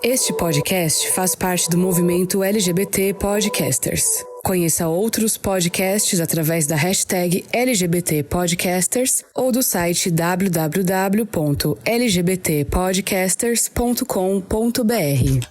Este podcast faz parte do movimento LGBT Podcasters. Conheça outros podcasts através da hashtag LGBT Podcasters ou do site www.lgbtpodcasters.com.br.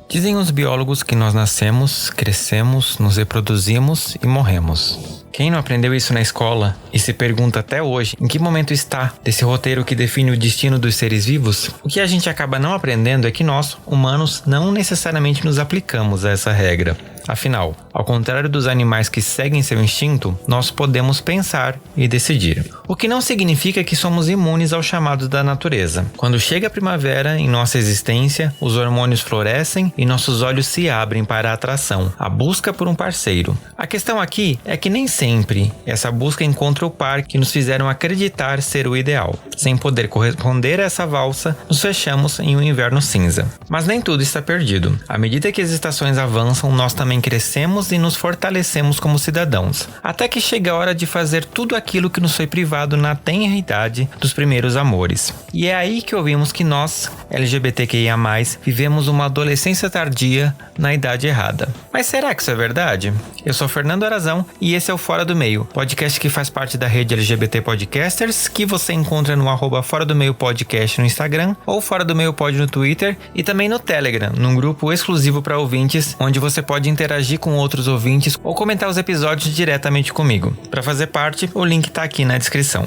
Dizem os biólogos que nós nascemos, crescemos, nos reproduzimos e morremos. Quem não aprendeu isso na escola e se pergunta até hoje em que momento está desse roteiro que define o destino dos seres vivos, o que a gente acaba não aprendendo é que nós, humanos, não necessariamente nos aplicamos a essa regra. Afinal, ao contrário dos animais que seguem seu instinto, nós podemos pensar e decidir. O que não significa que somos imunes aos chamados da natureza. Quando chega a primavera em nossa existência, os hormônios florescem e nossos olhos se abrem para a atração, a busca por um parceiro. A questão aqui é que nem sempre essa busca encontra o par que nos fizeram acreditar ser o ideal. Sem poder corresponder a essa valsa, nos fechamos em um inverno cinza. Mas nem tudo está perdido. À medida que as estações avançam, nós também crescemos e nos fortalecemos como cidadãos, até que chega a hora de fazer tudo aquilo que nos foi privado na tenra idade dos primeiros amores. E é aí que ouvimos que nós, LGBTQIA+, vivemos uma adolescência tardia na idade errada. Mas será que isso é verdade? Eu sou Fernando Arazão e esse é o Fora do Meio, podcast que faz parte da rede LGBT Podcasters, que você encontra no @Fora do Meio Podcast no Instagram ou Fora do Meio Pod no Twitter e também no Telegram, num grupo exclusivo para ouvintes, onde você pode interagir com outros ouvintes ou comentar os episódios diretamente comigo. Para fazer parte, o link tá aqui na descrição.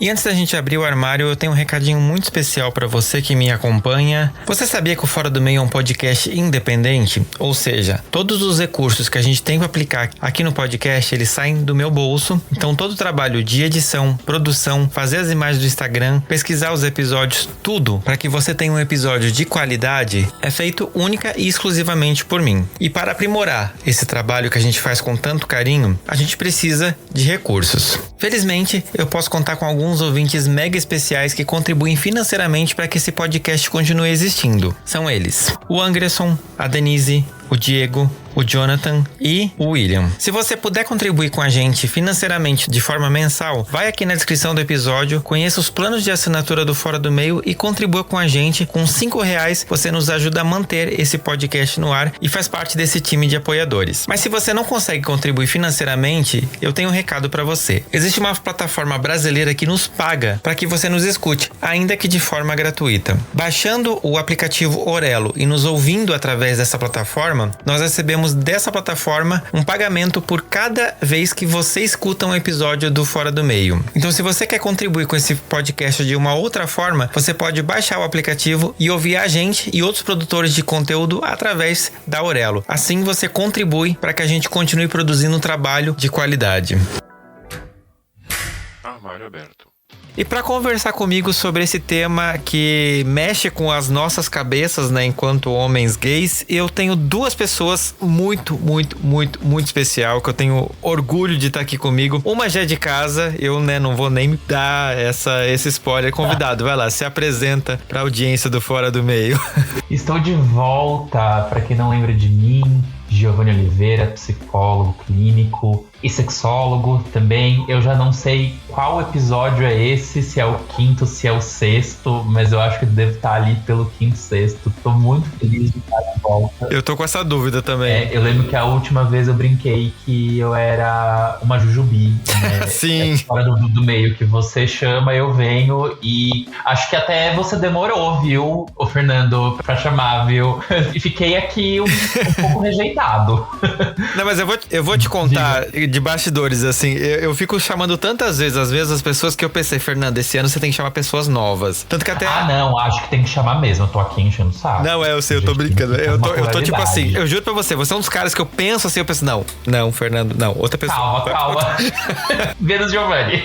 E antes da gente abrir o armário, eu tenho um recadinho muito especial para você que me acompanha. Você sabia que o Fora do Meio é um podcast independente? Ou seja, todos os recursos que a gente tem para aplicar aqui no podcast, eles saem do meu bolso. Então todo o trabalho de edição, produção, fazer as imagens do Instagram, pesquisar os episódios, tudo para que você tenha um episódio de qualidade, é feito única e exclusivamente por mim. E para aprimorar esse trabalho que a gente faz com tanto carinho, a gente precisa de recursos. Felizmente, eu posso contar com alguns ouvintes mega especiais que contribuem financeiramente para que esse podcast continue existindo. São eles: o Anderson, a Denise, o Diego, o Jonathan e o William. Se você puder contribuir com a gente financeiramente de forma mensal, vai aqui na descrição do episódio, conheça os planos de assinatura do Fora do Meio e contribua com a gente. Com R$5 você nos ajuda a manter esse podcast no ar e faz parte desse time de apoiadores. Mas se você não consegue contribuir financeiramente, eu tenho um recado para você. Existe uma plataforma brasileira que nos paga para que você nos escute, ainda que de forma gratuita. Baixando o aplicativo Orelo e nos ouvindo através dessa plataforma, nós recebemos dessa plataforma um pagamento por cada vez que você escuta um episódio do Fora do Meio. Então, se você quer contribuir com esse podcast de uma outra forma, você pode baixar o aplicativo e ouvir a gente e outros produtores de conteúdo através da Orelo. Assim, você contribui para que a gente continue produzindo um trabalho de qualidade. Armário aberto. E para conversar comigo sobre esse tema que mexe com as nossas cabeças, né, enquanto homens gays, eu tenho duas pessoas muito especial, que eu tenho orgulho de estar aqui comigo. Uma já é de casa, eu, né, não vou nem dar esse spoiler. Convidado, vai lá, se apresenta para a audiência do Fora do Meio. Estou de volta, para quem não lembra de mim, Giovanni Oliveira, psicólogo clínico e sexólogo também. Eu já não sei qual episódio é esse, se é o 5º, se é o 6º, mas eu acho que deve estar ali pelo 5º, 6º. Tô muito feliz de estar de volta. Eu tô com essa dúvida também. Eu lembro que a última vez eu brinquei que eu era uma jujubi. Né? Sim. Fora do meio, que você chama, eu venho, e acho que até você demorou, viu, o Fernando, pra chamar, viu? E fiquei aqui um pouco rejeitado. Não, mas eu vou te contar de bastidores, assim, eu fico chamando tantas vezes, às vezes, as pessoas que eu pensei, Fernando, esse ano você tem que chamar pessoas novas. Tanto que até... Ah, não, acho que tem que chamar mesmo, eu tô aqui enchendo o saco. Não, eu sei, eu tô brincando. Eu tô tipo assim, eu juro pra você é um dos caras que eu penso assim, eu penso, não, Fernando, não, outra pessoa. Calma. Vênus Giovanni.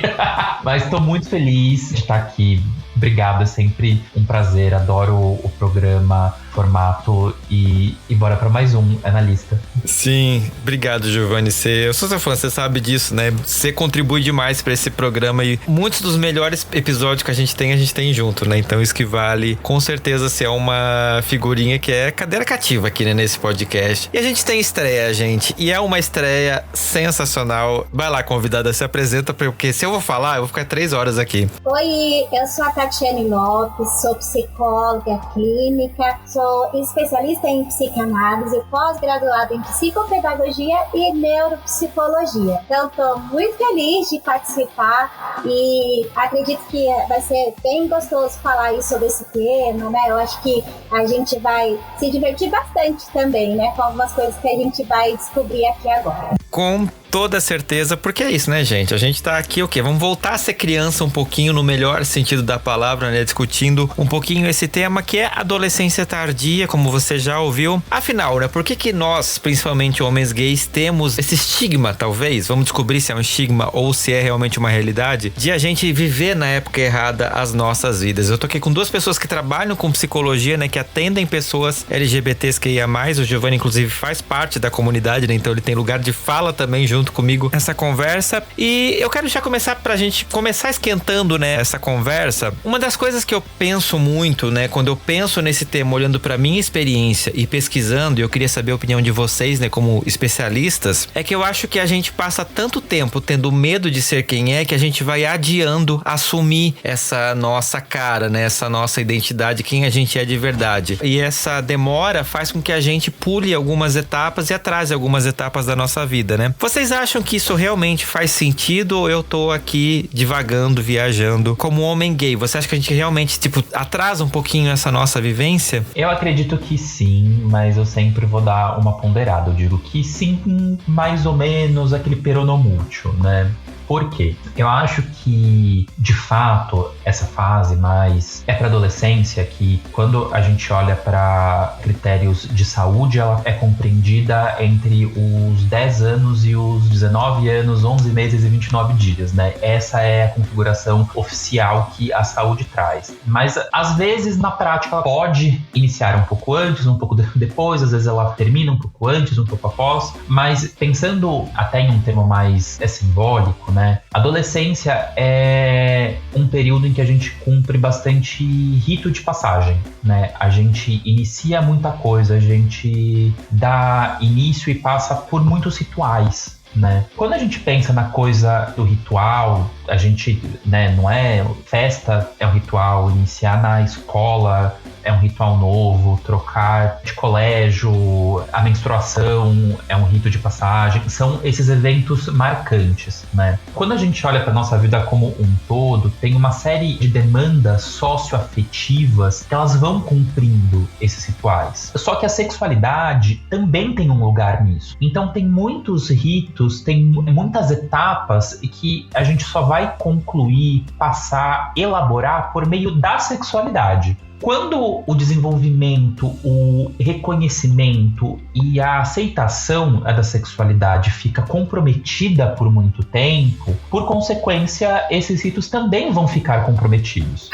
Mas tô muito feliz de estar aqui Obrigado, é sempre um prazer. Adoro o programa, formato e bora pra mais um analista. Sim, obrigado, Giovanni. Eu sou seu fã, você sabe disso, né? Você contribui demais pra esse programa e muitos dos melhores episódios que a gente tem junto, né? Então isso que vale, com certeza, ser uma figurinha que é cadeira cativa aqui, né, nesse podcast. E a gente tem estreia, gente, e é uma estreia sensacional. Vai lá, convidada, se apresenta, porque se eu vou falar, eu vou ficar 3 horas aqui. Oi, eu sou a Tatiane Lopes, sou psicóloga clínica, sou especialista em psicanálise, pós-graduada em psicopedagogia e neuropsicologia. Então, estou muito feliz de participar e acredito que vai ser bem gostoso falar aí sobre esse tema, né? Eu acho que a gente vai se divertir bastante também, né? Com algumas coisas que a gente vai descobrir aqui agora. Com toda certeza, porque é isso, né, gente? A gente tá aqui, o quê? Vamos voltar a ser criança um pouquinho, no melhor sentido da palavra, né? Discutindo um pouquinho esse tema que é adolescência tardia, como você já ouviu. Afinal, né? Por que nós, principalmente homens gays, temos esse estigma, talvez? Vamos descobrir se é um estigma ou se é realmente uma realidade, de a gente viver na época errada as nossas vidas. Eu tô aqui com 2 pessoas que trabalham com psicologia, né? Que atendem pessoas LGBTs que ia mais. O Giovanni, inclusive, faz parte da comunidade, né? Então ele tem lugar de fala também junto comigo nessa conversa. E eu quero já começar pra gente começar esquentando, né, essa conversa. Uma das coisas que eu penso muito, né, quando eu penso nesse tema, olhando pra minha experiência e pesquisando, e eu queria saber a opinião de vocês, né, como especialistas, é que eu acho que a gente passa tanto tempo tendo medo de ser quem é, que a gente vai adiando assumir essa nossa cara, né, essa nossa identidade, quem a gente é de verdade. E essa demora faz com que a gente pule algumas etapas e atrase algumas etapas da nossa vida, né? Vocês acham que isso realmente faz sentido ou eu tô aqui divagando, viajando como homem gay? Você acha que a gente realmente, atrasa um pouquinho essa nossa vivência? Eu acredito que sim, mas eu sempre vou dar uma ponderada. Eu digo que sim, mais ou menos aquele peronomútil, né? Por quê? Eu acho que, de fato, essa fase mais é para adolescência, que quando a gente olha para critérios de saúde, ela é compreendida entre os 10 anos e os 19 anos, 11 meses e 29 dias, né? Essa é a configuração oficial que a saúde traz. Mas, às vezes, na prática, ela pode iniciar um pouco antes, um pouco depois, às vezes ela termina um pouco antes, um pouco após, mas pensando até em um termo mais simbólico, né? Adolescência é um período em que a gente cumpre bastante rito de passagem, né? A gente inicia muita coisa, a gente dá início e passa por muitos rituais, né? Quando a gente pensa na coisa do ritual, a gente, né, não é festa, é um ritual, iniciar na escola é um ritual novo, trocar de colégio, a menstruação é um rito de passagem, são esses eventos marcantes, né? Quando a gente olha para nossa vida como um todo, tem uma série de demandas socioafetivas que elas vão cumprindo esses rituais. Só que a sexualidade também tem um lugar nisso. Então tem muitos ritos, tem muitas etapas que a gente só vai concluir, passar, elaborar por meio da sexualidade. Quando o desenvolvimento, o reconhecimento e a aceitação da sexualidade fica comprometida por muito tempo, por consequência, esses ritos também vão ficar comprometidos.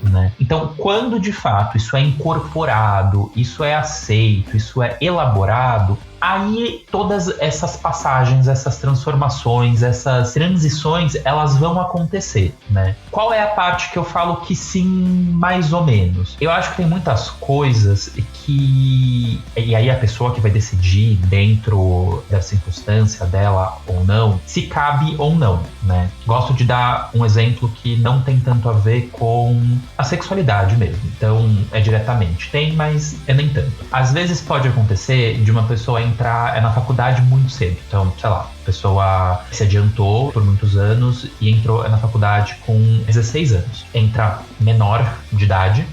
Né? Então, quando de fato isso é incorporado, isso é aceito, isso é elaborado, aí todas essas passagens, essas transformações, essas transições, elas vão acontecer, né? Qual é a parte que eu falo que sim, mais ou menos? Eu acho que tem muitas coisas que... E aí a pessoa que vai decidir dentro da circunstância dela ou não, se cabe ou não, né? Gosto de dar um exemplo que não tem tanto a ver com a sexualidade mesmo. Então, é diretamente. Tem, mas é nem tanto. Às vezes pode acontecer de uma pessoa entrar na faculdade muito cedo. Então, sei lá, a pessoa se adiantou por muitos anos e entrou na faculdade com 16 anos. Entra menor de idade,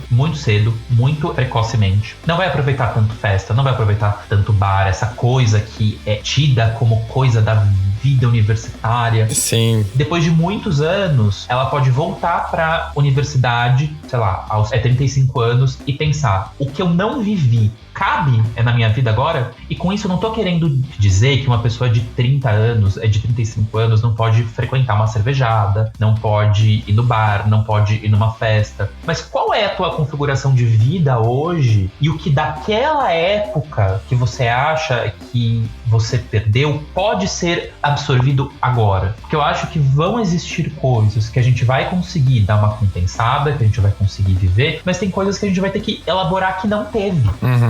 muito cedo, muito precocemente. Não vai aproveitar tanto festa, não vai aproveitar tanto bar, essa coisa que é tida como coisa da vida universitária. Sim. Depois de muitos anos, ela pode voltar pra universidade, sei lá, aos 35 anos e pensar, o que eu não vivi cabe na minha vida agora? E com isso eu não tô querendo dizer que uma pessoa de 30 anos, de 35 anos, não pode frequentar uma cervejada, não pode ir no bar, não pode ir numa festa. Mas qual é a tua configuração de vida hoje e o que daquela época que você acha que você perdeu pode ser absorvido agora? Porque eu acho que vão existir coisas que a gente vai conseguir dar uma compensada, que a gente vai conseguir viver, mas tem coisas que a gente vai ter que elaborar que não teve.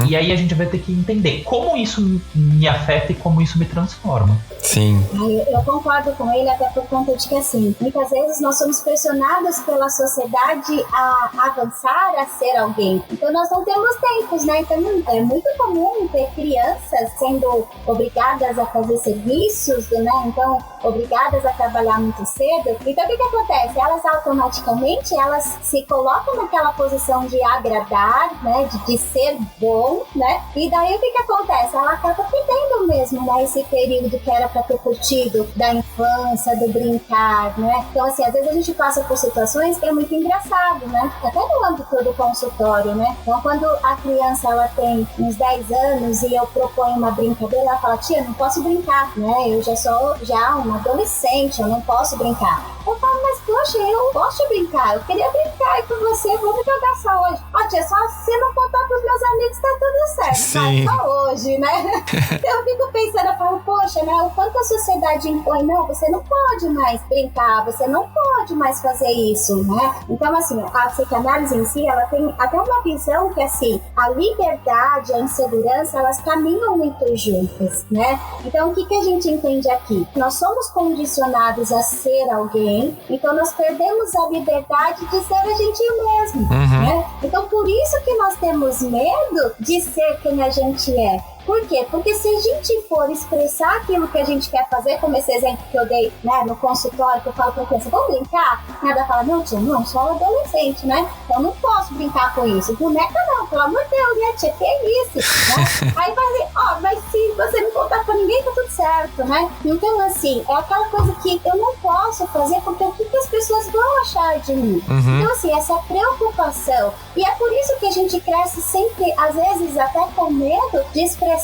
E aí a gente vai ter que entender como isso me afeta e como isso me transforma. Sim. Eu concordo com ele até por conta de que, assim, muitas vezes nós somos pressionados pela sociedade a avançar, a ser alguém. Então nós não temos tempos, né? Então é muito comum ter crianças sendo obrigadas a fazer serviços, né? Então, obrigadas a trabalhar muito cedo. Então o que acontece? Elas automaticamente, elas se colocam naquela posição de agradar, né? De ser bom, né? E daí o que acontece? Ela acaba perdendo mesmo, né? Esse período que era para ter curtido da infância, do brincar, né? Então, assim, às vezes a gente passa por situações que é muito engraçado, né? Até no âmbito do consultório, né? Então, quando a criança, ela tem uns 10 anos e eu proponho uma brincadeira, ela fala, tia, não posso brincar, né? Eu já sou uma adolescente, eu não posso brincar. Eu falo, mas poxa, eu gosto de brincar, eu queria brincar com você, vamos jogar só hoje. Ó, tia, só se não contar pros meus amigos, tá tudo certo. Sim. Mas só hoje, né? Eu fico pensando, eu falo, poxa, né? O quanto a sociedade impõe, não, você não pode mais brincar, você não pode mais fazer isso, né? Então, assim, a psicanálise em si, ela tem até uma visão que, assim, a liberdade, a insegurança, elas caminham muito juntas, né? Então, o que a gente entende aqui? Nós somos condicionados a ser alguém, então nós perdemos a liberdade de ser a gente mesmo, né? Então, por isso que nós temos medo de ser quem a gente é. Por quê? Porque se a gente for expressar aquilo que a gente quer fazer, como esse exemplo que eu dei, né, no consultório, que eu falo pra criança, vamos brincar? Ela fala, não, tia, não, sou adolescente, né? Então não posso brincar com isso. Boneca não, pelo amor de Deus, né, tia, que é isso? Né? Aí vai dizer, mas se você não contar pra ninguém, tá tudo certo, né? Então, assim, é aquela coisa que eu não posso fazer porque o que as pessoas vão achar de mim? Então, assim, essa preocupação. E é por isso que a gente cresce sempre, às vezes, até com medo de expressar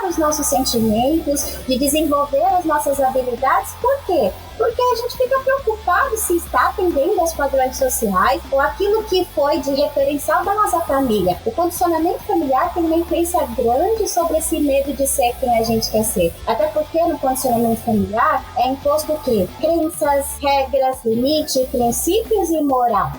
os nossos sentimentos, de desenvolver as nossas habilidades. Por quê? Porque a gente fica preocupado se está atendendo aos padrões sociais ou aquilo que foi de referencial da nossa família. O condicionamento familiar tem uma influência grande sobre esse medo de ser quem a gente quer ser. Até porque no condicionamento familiar é imposto o quê? Crenças, regras, limite, princípios e moral,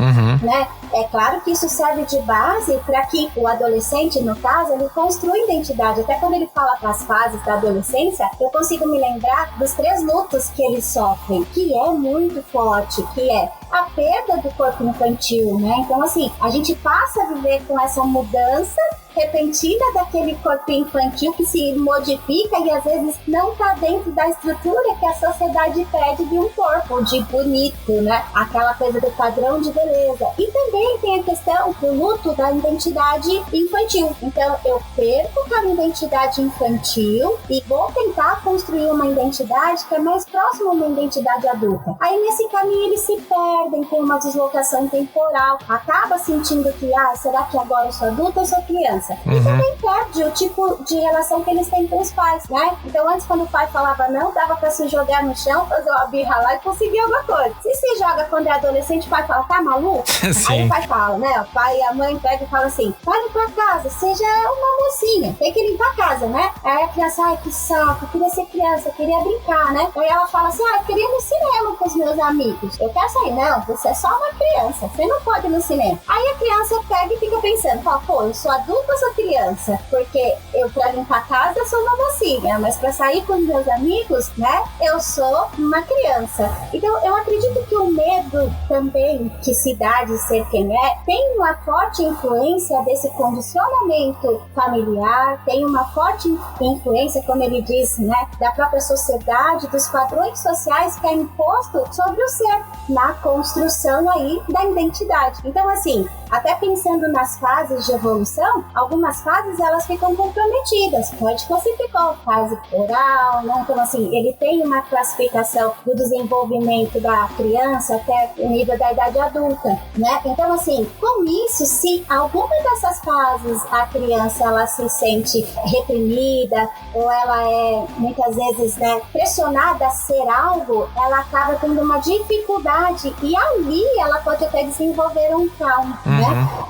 né? É claro que isso serve de base para que o adolescente, no caso, ele construa identidade. Até quando ele fala das fases da adolescência, eu consigo me lembrar dos 3 lutos que ele sofre, que é muito forte, que é a perda do corpo infantil, né? Então, assim, a gente passa a viver com essa mudança repentina daquele corpo infantil que se modifica e às vezes não tá dentro da estrutura que a sociedade pede de um corpo, de bonito, né? Aquela coisa do padrão de beleza. E também tem a questão do luto da identidade infantil. Então, eu perco aquela identidade infantil e vou tentar construir uma identidade que é mais próxima a uma identidade adulta. Aí, nesse caminho, eles se perdem, tem uma deslocação temporal, acaba sentindo que, será que agora eu sou adulta ou sou criança? E também perde o tipo de relação que eles têm com os pais, né? Então, antes, quando o pai falava não, dava pra se jogar no chão, fazer uma birra lá e conseguir alguma coisa. Se se joga quando é adolescente, o pai fala, tá maluco? Aí o pai fala, né? O pai e a mãe pegam e falam assim, vai limpar a casa, você já é uma mocinha, tem que limpar a casa, né? Aí a criança, ai, que saco, eu queria ser criança, eu queria brincar, né? Aí ela fala assim, eu queria ir no cinema com os meus amigos. Eu quero sair, não, você é só uma criança, você não pode ir no cinema. Aí a criança pega e fica pensando, fala, pô, eu sou adulta ou sou criança? Porque eu, pra limpar a casa, eu sou uma mocinha, mas pra sair com os meus amigos, né, eu sou uma criança. Então, eu acredito que o medo também que se dá de ser quem assim, tem uma forte influência desse condicionamento familiar, tem uma forte influência, como ele disse, da própria sociedade, dos padrões sociais que é imposto sobre o ser na construção aí da identidade. Então, assim, até pensando nas fases de evolução, algumas fases elas ficam comprometidas. Freud classificou fase oral, Então, assim, ele tem uma classificação do desenvolvimento da criança até o nível da idade adulta, Então, assim, com isso, se alguma dessas fases a criança ela se sente reprimida ou ela é muitas vezes pressionada a ser algo, ela acaba tendo uma dificuldade e ali ela pode até desenvolver um trauma,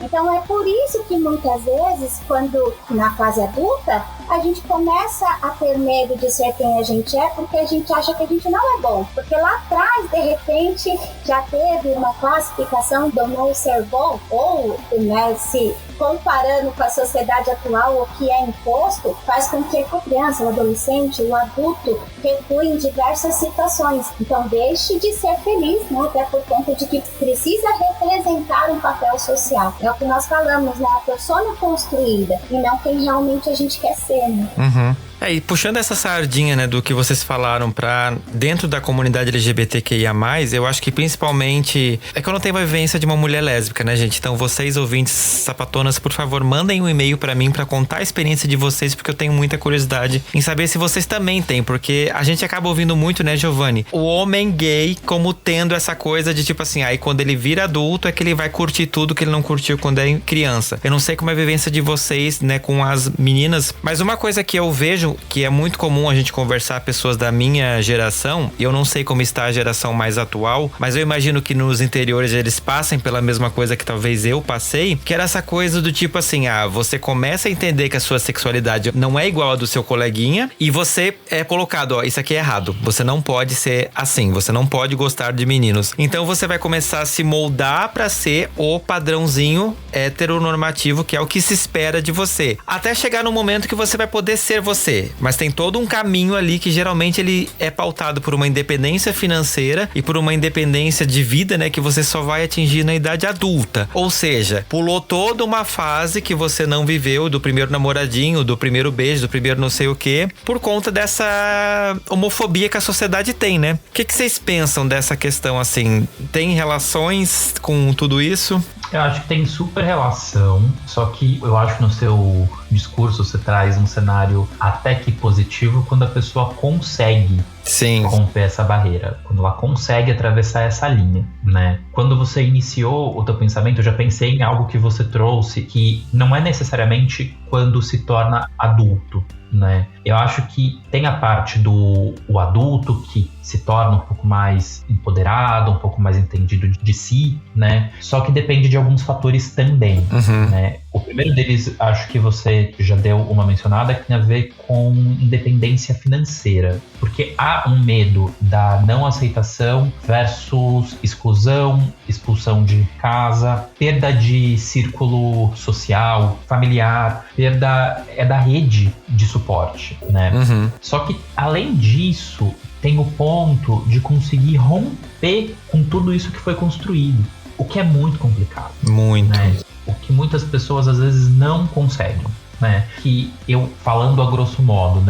Então é por isso que muitas vezes, quando na fase adulta, a gente começa a ter medo de ser quem a gente é, porque a gente acha que a gente não é bom. Porque lá atrás, de repente, já teve uma classificação do não ser bom, ou se comparando com a sociedade atual, o que é imposto, faz com que a criança, o adolescente, o adulto recue em diversas situações. Então deixe de ser feliz, até por conta de que precisa representar um papel social. É o que nós falamos, a persona construída, e não quem realmente a gente quer ser. E puxando essa sardinha, do que vocês falaram pra dentro da comunidade LGBTQIA+, eu acho que principalmente... É que eu não tenho a vivência de uma mulher lésbica, gente? Então vocês, ouvintes sapatonas, por favor, mandem um e-mail pra mim pra contar a experiência de vocês, porque eu tenho muita curiosidade em saber se vocês também têm, porque a gente acaba ouvindo muito, Giovanni? O homem gay como tendo essa coisa de tipo assim, aí quando ele vira adulto é que ele vai curtir tudo que ele não curtiu quando é criança. Eu não sei como é a vivência de vocês, com as meninas, mas uma coisa que eu vejo que é muito comum a gente conversar pessoas da minha geração, e eu não sei como está a geração mais atual, mas eu imagino que nos interiores eles passem pela mesma coisa que talvez eu passei, que era essa coisa do tipo assim, você começa a entender que a sua sexualidade não é igual a do seu coleguinha, e você é colocado, isso aqui é errado, você não pode ser assim, você não pode gostar de meninos. Então você vai começar a se moldar pra ser o padrãozinho heteronormativo, que é o que se espera de você. Até chegar no momento que você vai poder ser você. Mas tem todo um caminho ali que geralmente ele é pautado por uma independência financeira e por uma independência de vida, que você só vai atingir na idade adulta. Ou seja, pulou toda uma fase que você não viveu, do primeiro namoradinho, do primeiro beijo, do primeiro não sei o quê, por conta dessa homofobia que a sociedade tem, O que vocês pensam dessa questão, assim? Tem relações com tudo isso? Eu acho que tem super relação, só que eu acho que no seu discurso você traz um cenário até que positivo quando a pessoa consegue romper essa barreira, quando ela consegue atravessar essa linha, Quando você iniciou o teu pensamento, eu já pensei em algo que você trouxe, que não é necessariamente quando se torna adulto, Eu acho que tem a parte do adulto que se torna um pouco mais empoderado, um pouco mais entendido de si, Só que depende de alguns fatores também, O primeiro deles, acho que você já deu uma mencionada, que tem a ver com independência financeira. Porque há um medo da não aceitação versus exclusão, expulsão de casa, perda de círculo social, familiar, perda da rede de suporte, Só que, além disso, tem o ponto de conseguir romper com tudo isso que foi construído, o que é muito complicado. Muito. O que muitas pessoas às vezes não conseguem, Que eu, falando a grosso modo,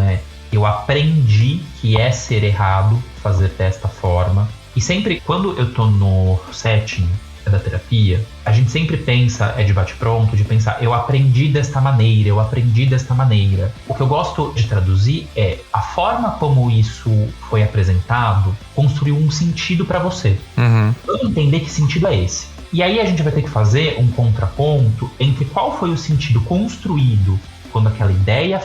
eu aprendi que é ser errado fazer desta forma. E sempre, quando eu tô no setting da terapia, a gente sempre pensa, de bate-pronto, de pensar, eu aprendi desta maneira, O que eu gosto de traduzir é a forma como isso foi apresentado construiu um sentido para você. Vamos entender que sentido é esse. E aí a gente vai ter que fazer um contraponto entre qual foi o sentido construído quando aquela ideia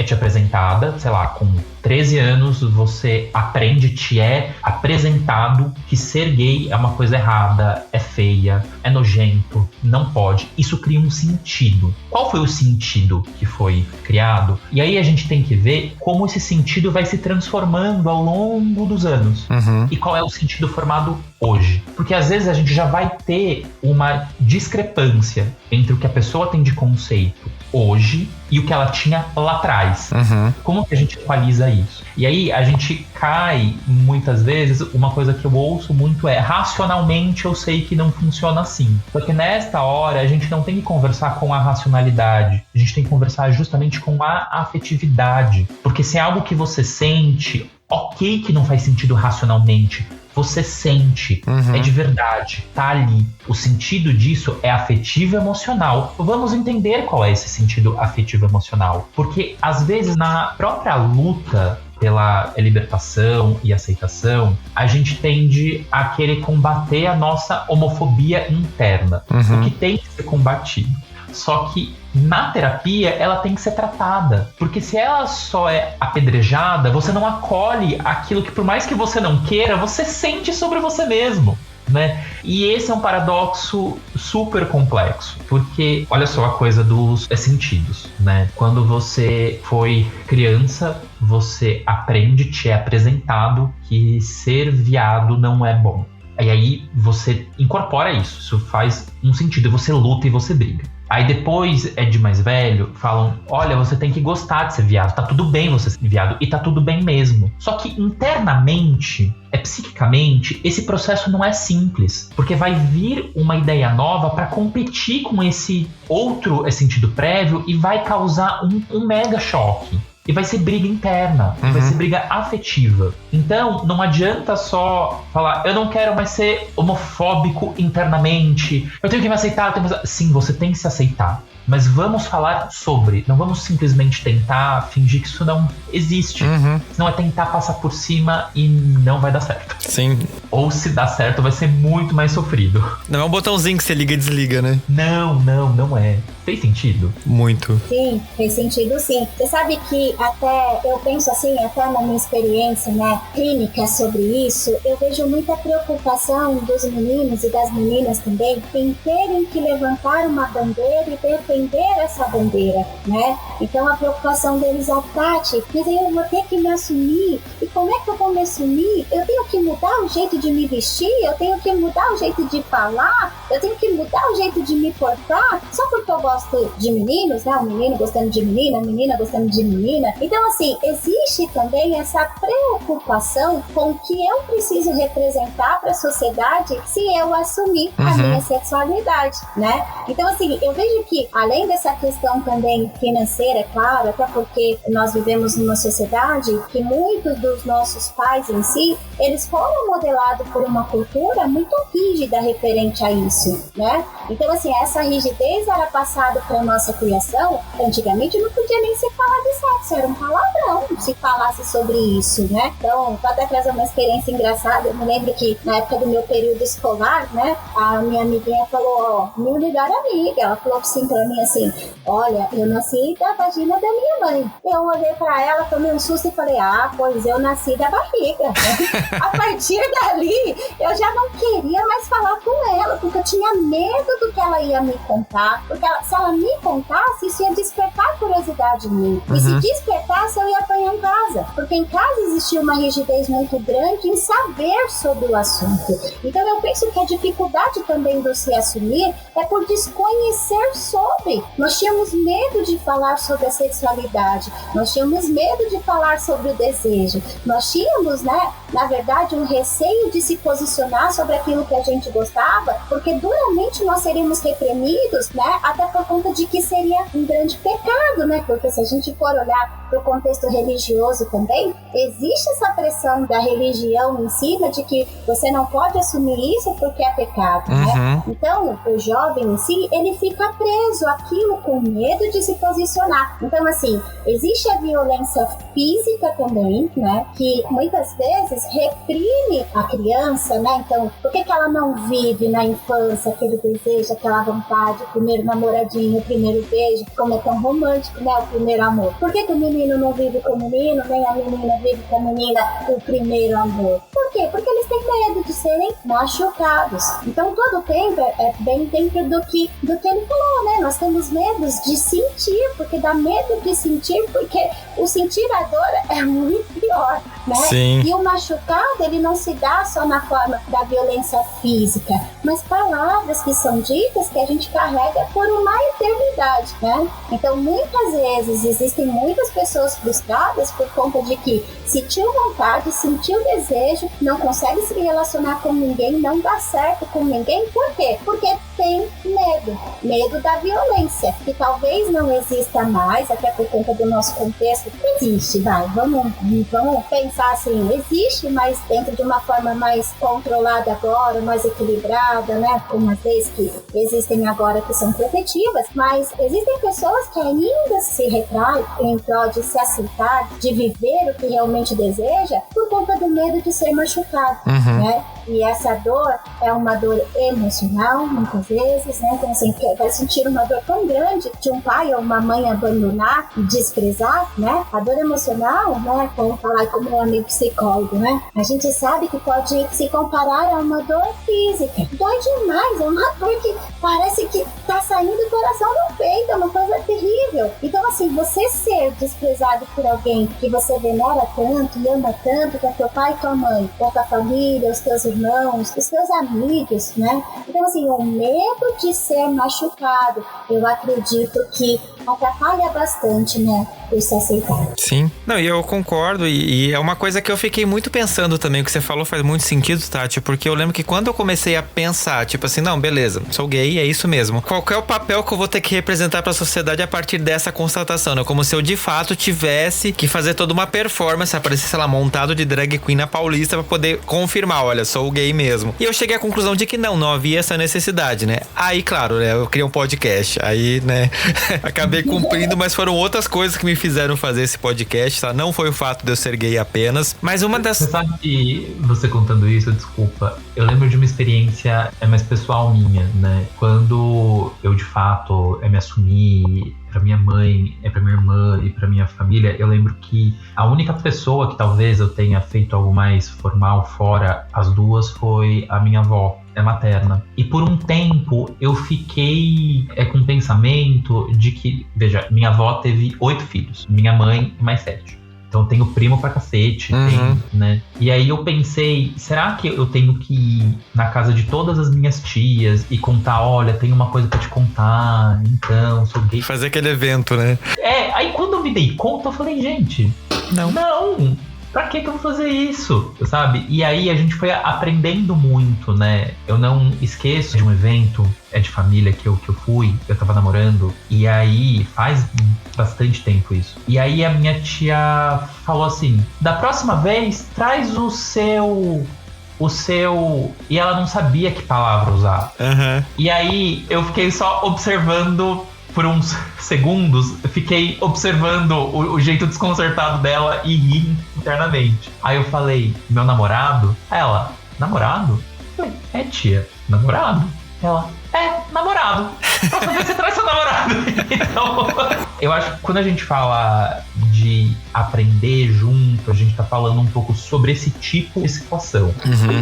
te apresentada, sei lá, com 13 anos você aprende, te é apresentado que ser gay é uma coisa errada, é feia, é nojento, não pode. Isso cria um sentido. Qual foi o sentido que foi criado? E aí a gente tem que ver como esse sentido vai se transformando ao longo dos anos. E qual é o sentido formado hoje. Porque às vezes a gente já vai ter uma discrepância entre o que a pessoa tem de conceito hoje e o que ela tinha lá atrás. Como que a gente equaliza isso? E aí a gente cai, muitas vezes, uma coisa que eu ouço muito é: racionalmente eu sei que não funciona assim. Porque nesta hora a gente não tem que conversar com a racionalidade, a gente tem que conversar justamente com a afetividade. Porque se é algo que você sente, ok que não faz sentido racionalmente, você sente, é de verdade, tá ali. O sentido disso é afetivo e emocional. Vamos entender qual é esse sentido afetivo e emocional. Porque, às vezes, na própria luta pela libertação e aceitação, a gente tende a querer combater a nossa homofobia interna, o que tem que ser combatido. Só que na terapia ela tem que ser tratada, porque se ela só é apedrejada, você não acolhe aquilo que, por mais que você não queira, você sente sobre você mesmo, né? E esse é um paradoxo super complexo, porque olha só a coisa dos sentidos, né? Quando você foi criança, você aprende, te é apresentado que ser viado não é bom. E aí você incorpora isso faz um sentido, você luta e você briga. Aí depois, de mais velho, falam: olha, você tem que gostar de ser viado, tá tudo bem você ser viado, e tá tudo bem mesmo. Só que internamente, psiquicamente, esse processo não é simples, porque vai vir uma ideia nova para competir com esse outro sentido prévio e vai causar um mega choque. E vai ser briga interna, vai ser briga afetiva. Então, não adianta só falar: eu não quero mais ser homofóbico internamente, eu tenho que me aceitar. Sim, você tem que se aceitar. Mas vamos falar sobre, não vamos simplesmente tentar fingir que isso não existe. Senão é tentar passar por cima e não vai dar certo. Sim. Ou se dá certo, vai ser muito mais sofrido. Não é um botãozinho que você liga e desliga, né? Não é. Fez sentido? Muito. Sim, fez sentido sim. Você sabe que até, eu penso assim, até na minha experiência, né, clínica sobre isso, eu vejo muita preocupação dos meninos e das meninas também em terem que levantar uma bandeira e defender essa bandeira, né? Então a preocupação deles é: Tati, mas eu vou ter que me assumir, e como é que eu vou me assumir? Eu tenho que mudar o jeito de me vestir, eu tenho que mudar o jeito de falar, eu tenho que mudar o jeito de me portar, só porque eu gosto de meninos, né? Um menino gostando de menina, a menina gostando de menina. Então, assim, existe também essa preocupação com o que eu preciso representar para a sociedade se eu assumir a minha sexualidade, né? Então, assim, eu vejo que, além dessa questão também financeira, é claro, até porque nós vivemos numa sociedade que muitos dos nossos pais em si, eles foram modelados por uma cultura muito rígida referente a isso, né? Então, assim, essa rigidez era passada para nossa criação. Antigamente não podia nem se falar de sexo, era um palavrão se falasse sobre isso, né? Então, vou até trazer uma experiência engraçada. Eu me lembro que na época do meu período escolar, né, a minha amiguinha falou: ó, minha melhor amiga, ela falou assim pra mim assim: olha, eu nasci da vagina da minha mãe. Eu olhei pra ela, tomei um susto e falei: ah, pois eu nasci da barriga. A partir dali, eu já não queria mais falar com ela, porque eu tinha medo do que ela ia me contar, porque se ela me contasse, isso ia despertar curiosidade em mim. E se despertasse, eu ia apanhar em casa, porque em casa existia uma rigidez muito grande em saber sobre o assunto. Então eu penso que a dificuldade também do se assumir é por desconhecer sobre. Nós tínhamos medo de falar sobre a sexualidade, nós tínhamos medo de falar sobre o desejo, nós tínhamos, né, na verdade, um receio de se posicionar sobre aquilo que a gente gostava, porque duramente nós seríamos reprimidos, né, até por conta de que seria um grande pecado, né? Porque se a gente for olhar para o contexto religioso também, existe essa pressão da religião em cima de que você não pode assumir isso porque é pecado, né? Então, o jovem em si, ele fica preso àquilo com medo de se posicionar. Então, assim, existe a violência física também, né? Que muitas vezes reprime a criança, né? Então, por que ela não vive na infância aquele desejo, aquela vontade, o primeiro namoradinho, o primeiro beijo, como é tão romântico, né? O primeiro amor. Por que o menino não vive com o menino, nem a menina vive com a menina o primeiro amor? Por quê? Porque eles têm medo de serem machucados. Então, todo o tempo é bem dentro do que ele falou, né? Nós temos medos de sentir, porque dá medo de sentir, porque o sentir a dor é muito pior, né? Sim. E o machucado, ele não se dá só na forma da violência física, mas palavras que são ditas que a gente carrega por uma eternidade, né? Então, muitas vezes, existem muitas pessoas frustradas por conta de que sentiu vontade, sentiu desejo, não consegue se relacionar com ninguém, não dá certo com ninguém. Por quê? Porque tem medo da violência, que talvez não exista mais, até por conta do nosso contexto. Existe, vamos pensar assim, existe, mas dentro de uma forma mais controlada agora, mais equilibrada, né, como as leis que existem agora que são protetivas, mas existem pessoas que ainda se retraem em prol de se aceitar, de viver o que realmente deseja, por conta do medo de ser machucado, né? E essa dor é uma dor emocional, muitas vezes, né? Então, assim, vai sentir uma dor tão grande de um pai ou uma mãe abandonar e desprezar, né? A dor emocional, né? Vamos falar como um amigo psicólogo, né? A gente sabe que pode se comparar a uma dor física. Dói demais, é uma dor que parece que tá saindo do coração do peito, é uma coisa terrível. Então, assim, você ser desprezado por alguém que você venera tanto e ama tanto, que é teu pai e tua mãe, ou tua família, os teus irmãos, os teus amigos, né? Então, assim, o medo de ser machucado, eu acredito que atrapalha bastante, né? Por se aceitar. Sim. Não, e eu concordo, e é uma coisa que eu fiquei muito pensando também, o que você falou faz muito sentido, Tati, porque eu lembro que quando eu comecei a pensar, tipo assim, não, beleza, sou gay, é isso mesmo. Qual é o papel que eu vou ter que representar pra sociedade a partir dessa constatação, né? Como se eu de fato tivesse que fazer toda uma performance, aparecer, sei lá, montado de drag queen na Paulista pra poder confirmar, olha, sou gay mesmo. E eu cheguei à conclusão de que não havia essa necessidade, né? Aí, claro, né, eu criei um podcast, aí, né, acabei cumprindo, mas foram outras coisas que me fizeram fazer esse podcast, tá? Não foi o fato de eu ser gay apenas, mas uma das... Você sabe que, você contando isso, desculpa, eu lembro de uma experiência mais pessoal minha, né? Quando eu, de fato, me assumi pra minha mãe, pra minha irmã e pra minha família, eu lembro que a única pessoa que talvez eu tenha feito algo mais formal fora as duas foi a minha avó, materna. E por um tempo eu fiquei com o pensamento de que, veja, minha avó teve 8 filhos, minha mãe mais 7. Então eu tenho primo pra cacete, né? E aí eu pensei, será que eu tenho que ir na casa de todas as minhas tias e contar, olha, tenho uma coisa pra te contar, então, sou gay. Fazer aquele evento, né? Aí quando eu me dei conta, eu falei, gente, não. Pra que eu vou fazer isso, sabe? E aí a gente foi aprendendo muito, né? Eu não esqueço de um evento de família que eu fui, eu tava namorando, e aí faz bastante tempo isso. E aí a minha tia falou assim, da próxima vez, traz o seu... E ela não sabia que palavra usar. E aí eu fiquei só observando... Por uns segundos, eu fiquei observando o jeito desconcertado dela e ri internamente. Aí eu falei, meu namorado? Ela, namorado? Eu falei, tia, namorado? Ela, namorado. Próxima vez você traz seu namorado. Então, eu acho que quando a gente fala de aprender junto, a gente tá falando um pouco sobre esse tipo de situação.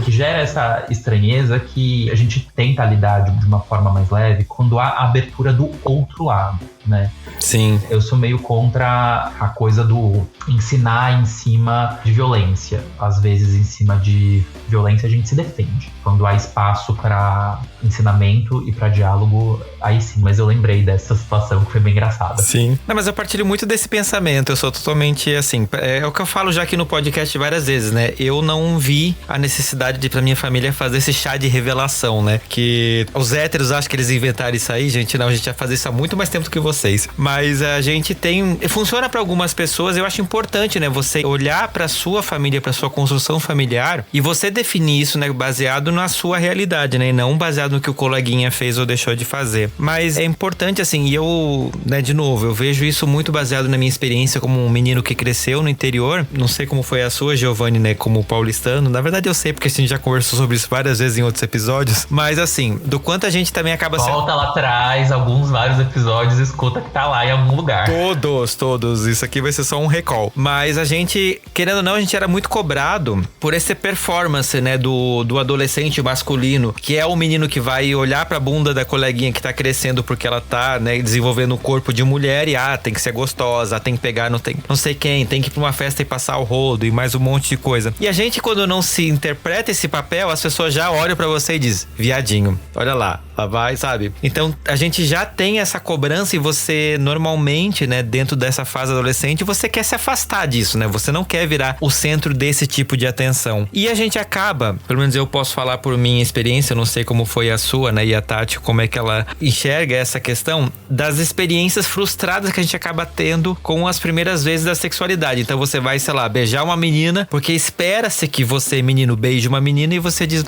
Que gera essa estranheza que a gente tenta lidar de uma forma mais leve quando há a abertura do outro lado, né? Sim. Eu sou meio contra a coisa do ensinar em cima de violência. Às vezes, em cima de violência, a gente se defende. Quando há espaço para ensinamento e para diálogo, aí sim. Mas eu lembrei dessa situação que foi bem engraçada. Sim. Não, mas eu partilho muito desse pensamento. Eu sou totalmente assim. É o que eu falo já aqui no podcast várias vezes, né? Eu não vi a necessidade de, pra minha família, fazer esse chá de revelação, né? Que os héteros acham que eles inventaram isso aí, gente. Não, a gente vai fazer isso há muito mais tempo do que vocês. Mas a gente tem... Funciona pra algumas pessoas. Eu acho importante, né? Você olhar pra sua família, pra sua construção familiar e você definir isso, né? Baseado na sua realidade, né? E não baseado no que o coleguinha fez ou deixou de fazer. Mas é importante, assim, e eu, né, de novo, eu vejo isso muito baseado na minha experiência como um menino que cresceu no interior. Não sei como foi a sua, Giovanni, né, como paulistano. Na verdade eu sei, porque a gente já conversou sobre isso várias vezes em outros episódios. Mas assim, do quanto a gente também acaba sendo... Volta lá atrás, vários episódios, escuta que tá lá em algum lugar. Todos. Isso aqui vai ser só um recall. Mas a gente, querendo ou não, a gente era muito cobrado por essa performance, né, do adolescente masculino, que é o menino que vai olhar pra bunda da coleguinha que tá crescendo porque ela tá, né, desenvolvendo o corpo de mulher e, tem que ser gostosa, tem que pegar não sei quem, tem que ir pra uma festa e passar o rodo e mais um monte de coisa. E a gente, quando não se interpreta esse papel, as pessoas já olham pra você e dizem, viadinho, olha lá vai, sabe? Então, a gente já tem essa cobrança e você, normalmente, né, dentro dessa fase adolescente, você quer se afastar disso, né? Você não quer virar o centro desse tipo de atenção. E a gente acaba, pelo menos eu posso falar por minha experiência, eu não sei como foi a sua, né, e a Tati, como é que ela enxerga essa questão das experiências frustradas que a gente acaba tendo com as primeiras vezes da sexualidade. Então, você vai, sei lá, beijar uma menina, porque espera-se que você, menino, beije uma menina e você diz,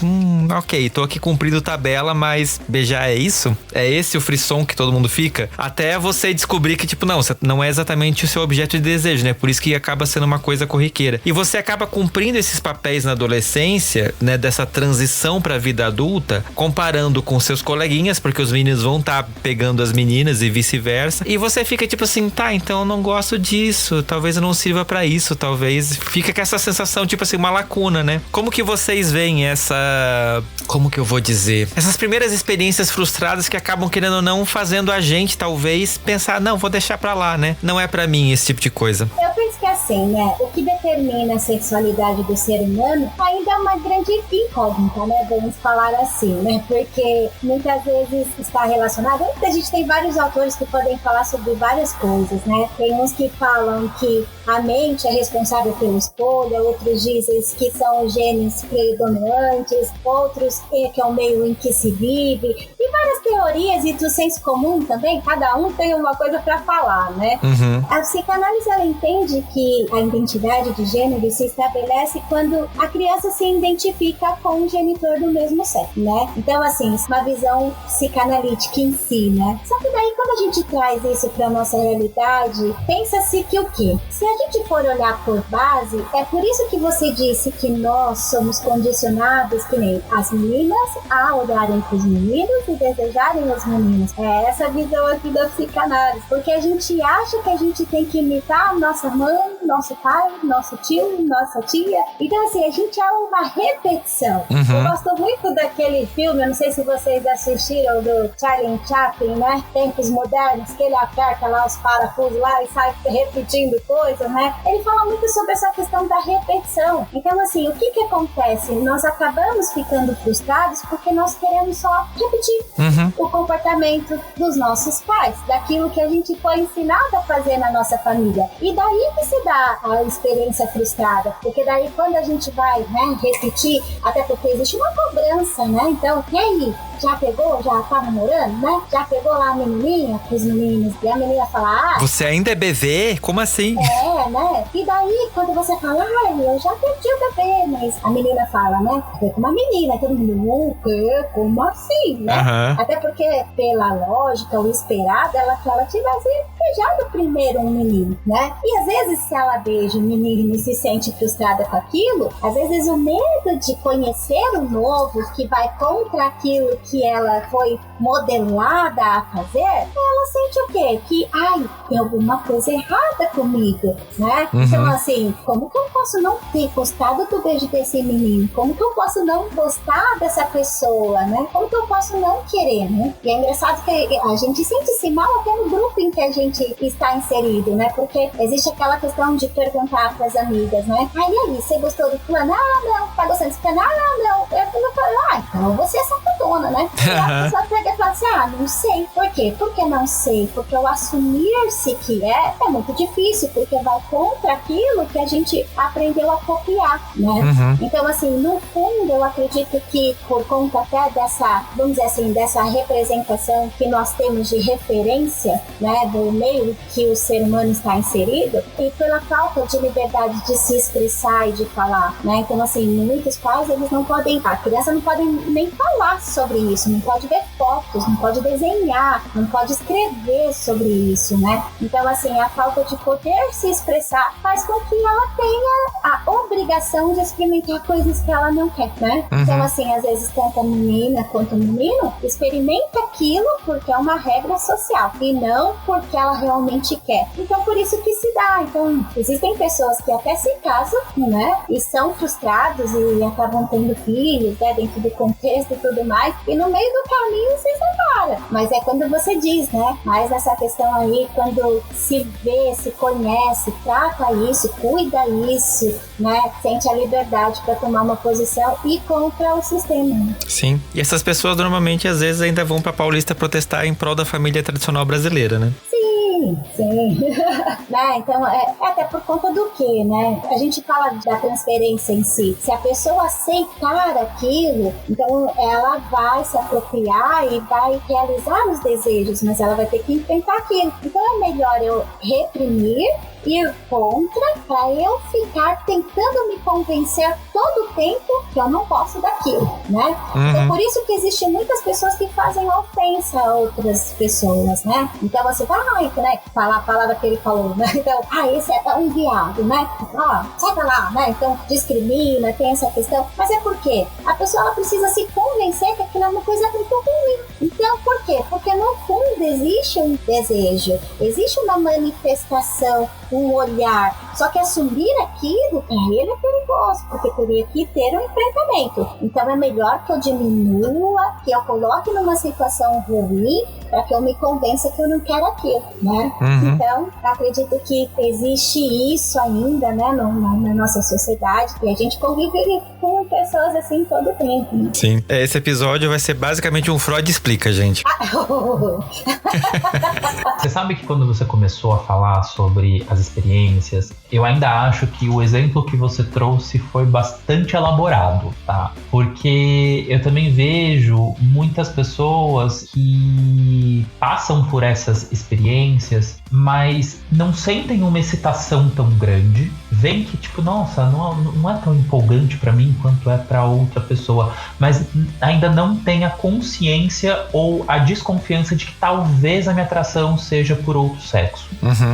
ok, tô aqui cumprindo tabela, mas beijar é isso? É esse o frisson que todo mundo fica? Até você descobrir que, tipo, não é exatamente o seu objeto de desejo, né? Por isso que acaba sendo uma coisa corriqueira. E você acaba cumprindo esses papéis na adolescência, né? Dessa transição pra vida adulta, comparando com seus coleguinhas, porque os meninos vão estar pegando as meninas e vice-versa. E você fica tipo assim, então eu não gosto disso, talvez eu não sirva pra isso, talvez... Fica com essa sensação, tipo assim, uma lacuna, né? Como que vocês veem essa... Como que eu vou dizer? Essas primeiras experiências frustradas que acabam, querendo ou não, fazendo a gente, talvez, pensar, não, vou deixar pra lá, né? Não é pra mim esse tipo de coisa. Eu penso que assim, né? O que determina a sexualidade do ser humano ainda é uma grande incógnita, né? Vamos falar assim, né? Porque muitas vezes está relacionado... A gente tem vários autores que podem falar sobre várias coisas, né? Tem uns que falam que a mente é responsável pela escolha, outros dizem que são os genes predominantes, outros que é o meio em que se vive, e várias teorias e do senso comum também, cada um tem uma coisa para falar, né? A psicanálise, ela entende que a identidade de gênero se estabelece quando a criança se identifica com o genitor do mesmo sexo, né? Então, assim, uma visão psicanalítica em si, né? Só que daí, quando a gente traz isso para nossa realidade, pensa-se que o quê? Se a gente for olhar por base, é por isso que você disse que nós somos condicionados, que nem as meninas, a olharem para os meninos e desejarem os meninos. É essa visão aqui da psicanálise, porque a gente acha que a gente tem que imitar nossa mãe, nosso pai, nosso tio, nossa tia. Então, assim, a gente é uma repetição. Eu gosto muito daquele filme, eu não sei se vocês assistiram, do Charlie Chaplin, né? Tempos Modernos, que ele aperta lá os parafusos lá e sai repetindo coisas, né? Ele fala muito sobre essa questão da repetição. Então, assim, o que acontece? Nós acabamos ficando frustrados porque nós queremos só repetir o comportamento dos nossos pais, daquilo que a gente foi ensinado a fazer na nossa família. E daí que se dá a experiência frustrada, porque daí quando a gente vai, né, repetir, até porque existe uma cobrança, né? Então, e aí? Já pegou? Já tá namorando, né? Já pegou lá a menininha com os meninos? E a menina fala, você ainda é bebê? Como assim? Né? E daí, quando você fala, eu já perdi o bebê, mas a menina fala, né? Foi com uma menina, todo mundo, o quê? Como assim, né? Até porque, pela lógica, o esperado, que ela tivesse beijado primeiro um menino, né? E às vezes, se ela beija o menino e se sente frustrada com aquilo, às vezes o medo de conhecer o novo, que vai contra aquilo que ela foi modelada a fazer, ela sente o quê? Que, tem alguma coisa errada comigo, né? Então, assim, como que eu posso não ter gostado do beijo desse menino? Como que eu posso não gostar dessa pessoa, né? Como que eu posso não querer, né? E é engraçado que a gente sente-se mal até no grupo em que a gente está inserido, né? Porque existe aquela questão de perguntar para as amigas, né? E aí, você gostou do plano? Não. Tá gostando desse plano? Não. Eu falo, então você é safadona, né? E a pessoa pega e fala assim, não sei. Por quê? Porque não sei. Porque o assumir-se que é muito difícil, porque vai contra aquilo que a gente aprendeu a copiar, né? Então, assim, no fundo, eu acredito que por conta até dessa, vamos dizer assim, dessa representação que nós temos de referência, né, do meio que o ser humano está inserido, e pela falta de liberdade de se expressar e de falar, né? Então, assim, muitos pais, eles não podem, a criança não pode nem falar sobre isso, não pode ver fotos, não pode desenhar, não pode escrever sobre isso, né? Então, assim, a falta de poder se expressar faz com que ela tenha a obrigação de experimentar coisas que ela não quer, né? Então, assim, às vezes, tanto a menina quanto o menino experimenta aquilo porque é uma regra social e não porque ela realmente quer. Então, por isso que se dá. Então, existem pessoas que até se casam, né? E são frustrados e acabam tendo filhos, né? Dentro do contexto e tudo mais. E no meio do caminho se separa. Mas é quando você diz, né? Mas nessa questão aí, quando se vê, se conhece, trata isso, cuida isso, né? Sente a liberdade para tomar uma posição e contra o sistema. Sim. E essas pessoas normalmente às vezes ainda vão pra Paulista protestar em prol da família tradicional brasileira, né? Sim. Né? Então, é até por conta do quê, né? A gente fala da transferência em si. Se a pessoa aceitar aquilo, então ela vai se apropriar e vai realizar os desejos, mas ela vai ter que enfrentar aquilo. Então é melhor eu reprimir, ir contra, para eu ficar tentando me convencer todo o tempo que eu não posso daquilo, né? Então por isso que existem muitas pessoas que fazem ofensa a outras pessoas, né? Então você vai, né? Falar a palavra que ele falou, né? Então, esse é um viado, né? Sai pra lá, né? Então discrimina, tem essa questão. Mas é porque a pessoa ela precisa se convencer que aquilo é uma coisa muito ruim. Então por quê? Porque no fundo existe um desejo, existe uma manifestação, um olhar, só que assumir aquilo para ele é perigoso, porque teria que ter um enfrentamento. Então é melhor que eu diminua, que eu coloque numa situação ruim, para que eu me convença que eu não quero aquilo, né? Então, acredito que existe isso ainda, né, na nossa sociedade, e a gente convive com pessoas assim todo o tempo, né? Sim. Esse episódio vai ser basicamente um Freud Explica, gente. Você sabe que quando você começou a falar sobre as experiências, eu ainda acho que o exemplo que você trouxe foi bastante elaborado, tá? Porque eu também vejo muitas pessoas que passam por essas experiências, mas não sentem uma excitação tão grande, veem que tipo, nossa, não é tão empolgante pra mim quanto é pra outra pessoa, mas ainda não tem a consciência ou a desconfiança de que talvez a minha atração seja por outro sexo.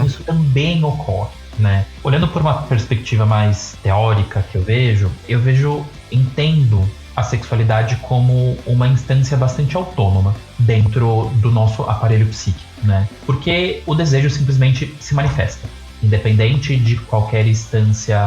Isso também ocorre, né? Olhando por uma perspectiva mais teórica que eu entendo a sexualidade como uma instância bastante autônoma dentro do nosso aparelho psíquico, né? Porque o desejo simplesmente se manifesta, independente de qualquer instância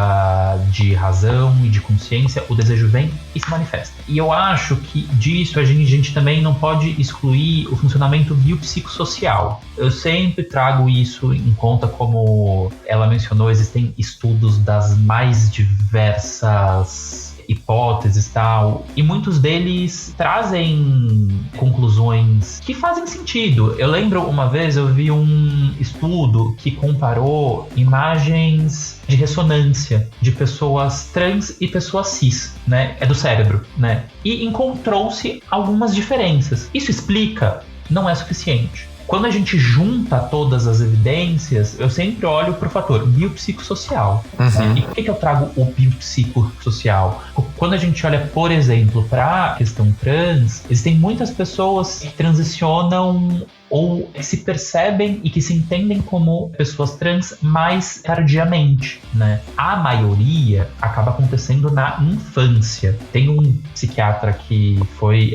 de razão e de consciência, o desejo vem e se manifesta. E eu acho que disso a gente também não pode excluir o funcionamento biopsicossocial. Eu sempre trago isso em conta, como ela mencionou, existem estudos das mais diversas hipóteses e tal, e muitos deles trazem conclusões que fazem sentido. Eu lembro uma vez eu vi um estudo que comparou imagens de ressonância de pessoas trans e pessoas cis, né? É do cérebro, né? E encontrou-se algumas diferenças. Isso explica? Não é suficiente. Quando a gente junta todas as evidências, eu sempre olho para o fator biopsicossocial. E por que eu trago o biopsicossocial? Quando a gente olha, por exemplo, para a questão trans, existem muitas pessoas que transicionam ou se percebem e que se entendem como pessoas trans mais tardiamente, né? A maioria acaba acontecendo na infância. Tem um psiquiatra que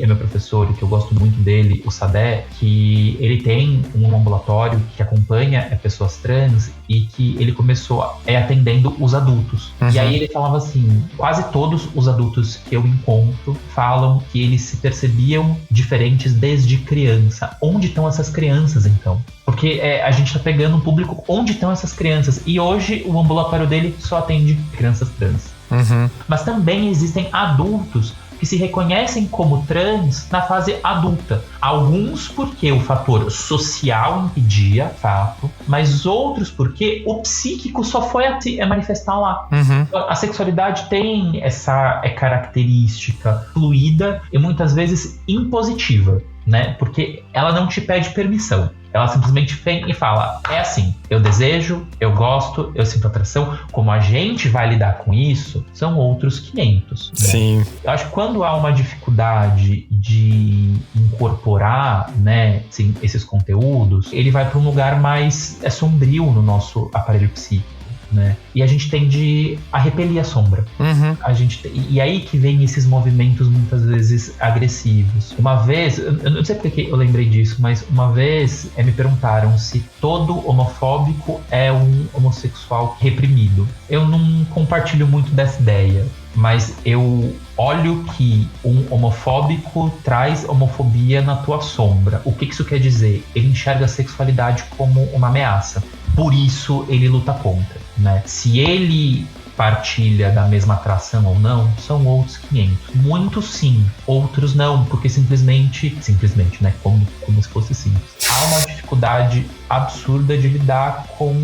é meu professor e que eu gosto muito dele, o Sadé, que ele tem um ambulatório que acompanha pessoas trans e que ele começou atendendo os adultos. E aí ele falava assim, quase todos os adultos que eu encontro falam que eles se percebiam diferentes desde criança. Onde estão essas crianças, então? Porque a gente tá pegando um público, onde estão essas crianças? E hoje o ambulatório dele só atende crianças trans. Mas também existem adultos que se reconhecem como trans na fase adulta. Alguns porque o fator social impedia, fato, mas outros porque o psíquico só foi manifestar lá. A sexualidade tem essa característica fluida e muitas vezes impositiva, né? Porque ela não te pede permissão. Ela simplesmente vem e fala, é assim, eu desejo, eu gosto, eu sinto atração. Como a gente vai lidar com isso, são outros 500. Né? Sim. Eu acho que quando há uma dificuldade de incorporar, né, assim, esses conteúdos, ele vai para um lugar mais sombrio no nosso aparelho psíquico. Né? E a gente tende a repelir a sombra. E aí que vem esses movimentos muitas vezes agressivos. Uma vez, eu não sei porque eu lembrei disso, mas uma vez me perguntaram se todo homofóbico é um homossexual reprimido. Eu não compartilho muito dessa ideia. mas eu olho que um homofóbico traz homofobia na tua sombra. O que isso quer dizer? Ele enxerga a sexualidade como uma ameaça. Por isso ele luta contra, né? Se ele partilha da mesma atração ou não, são outros 500. Muitos sim, outros não, porque simplesmente, né? Como se fosse simples. Há uma dificuldade absurda de lidar com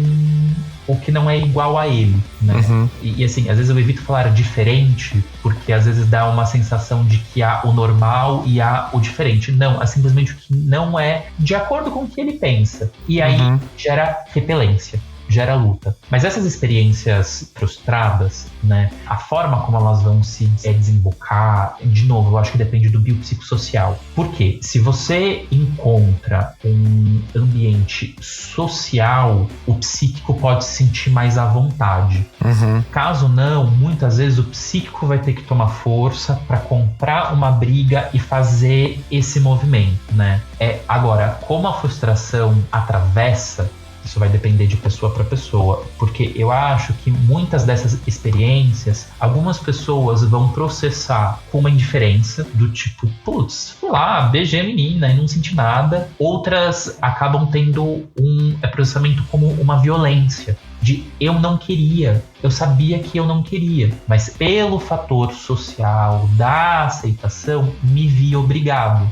o que não é igual a ele, né? E assim, às vezes eu evito falar diferente, porque às vezes dá uma sensação de que há o normal e há o diferente. Não, é simplesmente o que não é de acordo com o que ele pensa. E aí gera repelência, gera luta. Mas essas experiências frustradas, né, a forma como elas vão se desembocar, de novo, eu acho que depende do biopsicossocial. Por quê? Se você encontra um ambiente social, o psíquico pode se sentir mais à vontade. Caso não, muitas vezes o psíquico vai ter que tomar força para comprar uma briga e fazer esse movimento, né? Agora, como a frustração atravessa, isso vai depender de pessoa para pessoa, porque eu acho que muitas dessas experiências, algumas pessoas vão processar com uma indiferença, do tipo, putz, fui lá, beijei a menina e não senti nada. Outras acabam tendo um processamento como uma violência, de eu não queria, eu sabia que eu não queria, mas pelo fator social da aceitação, me vi obrigado.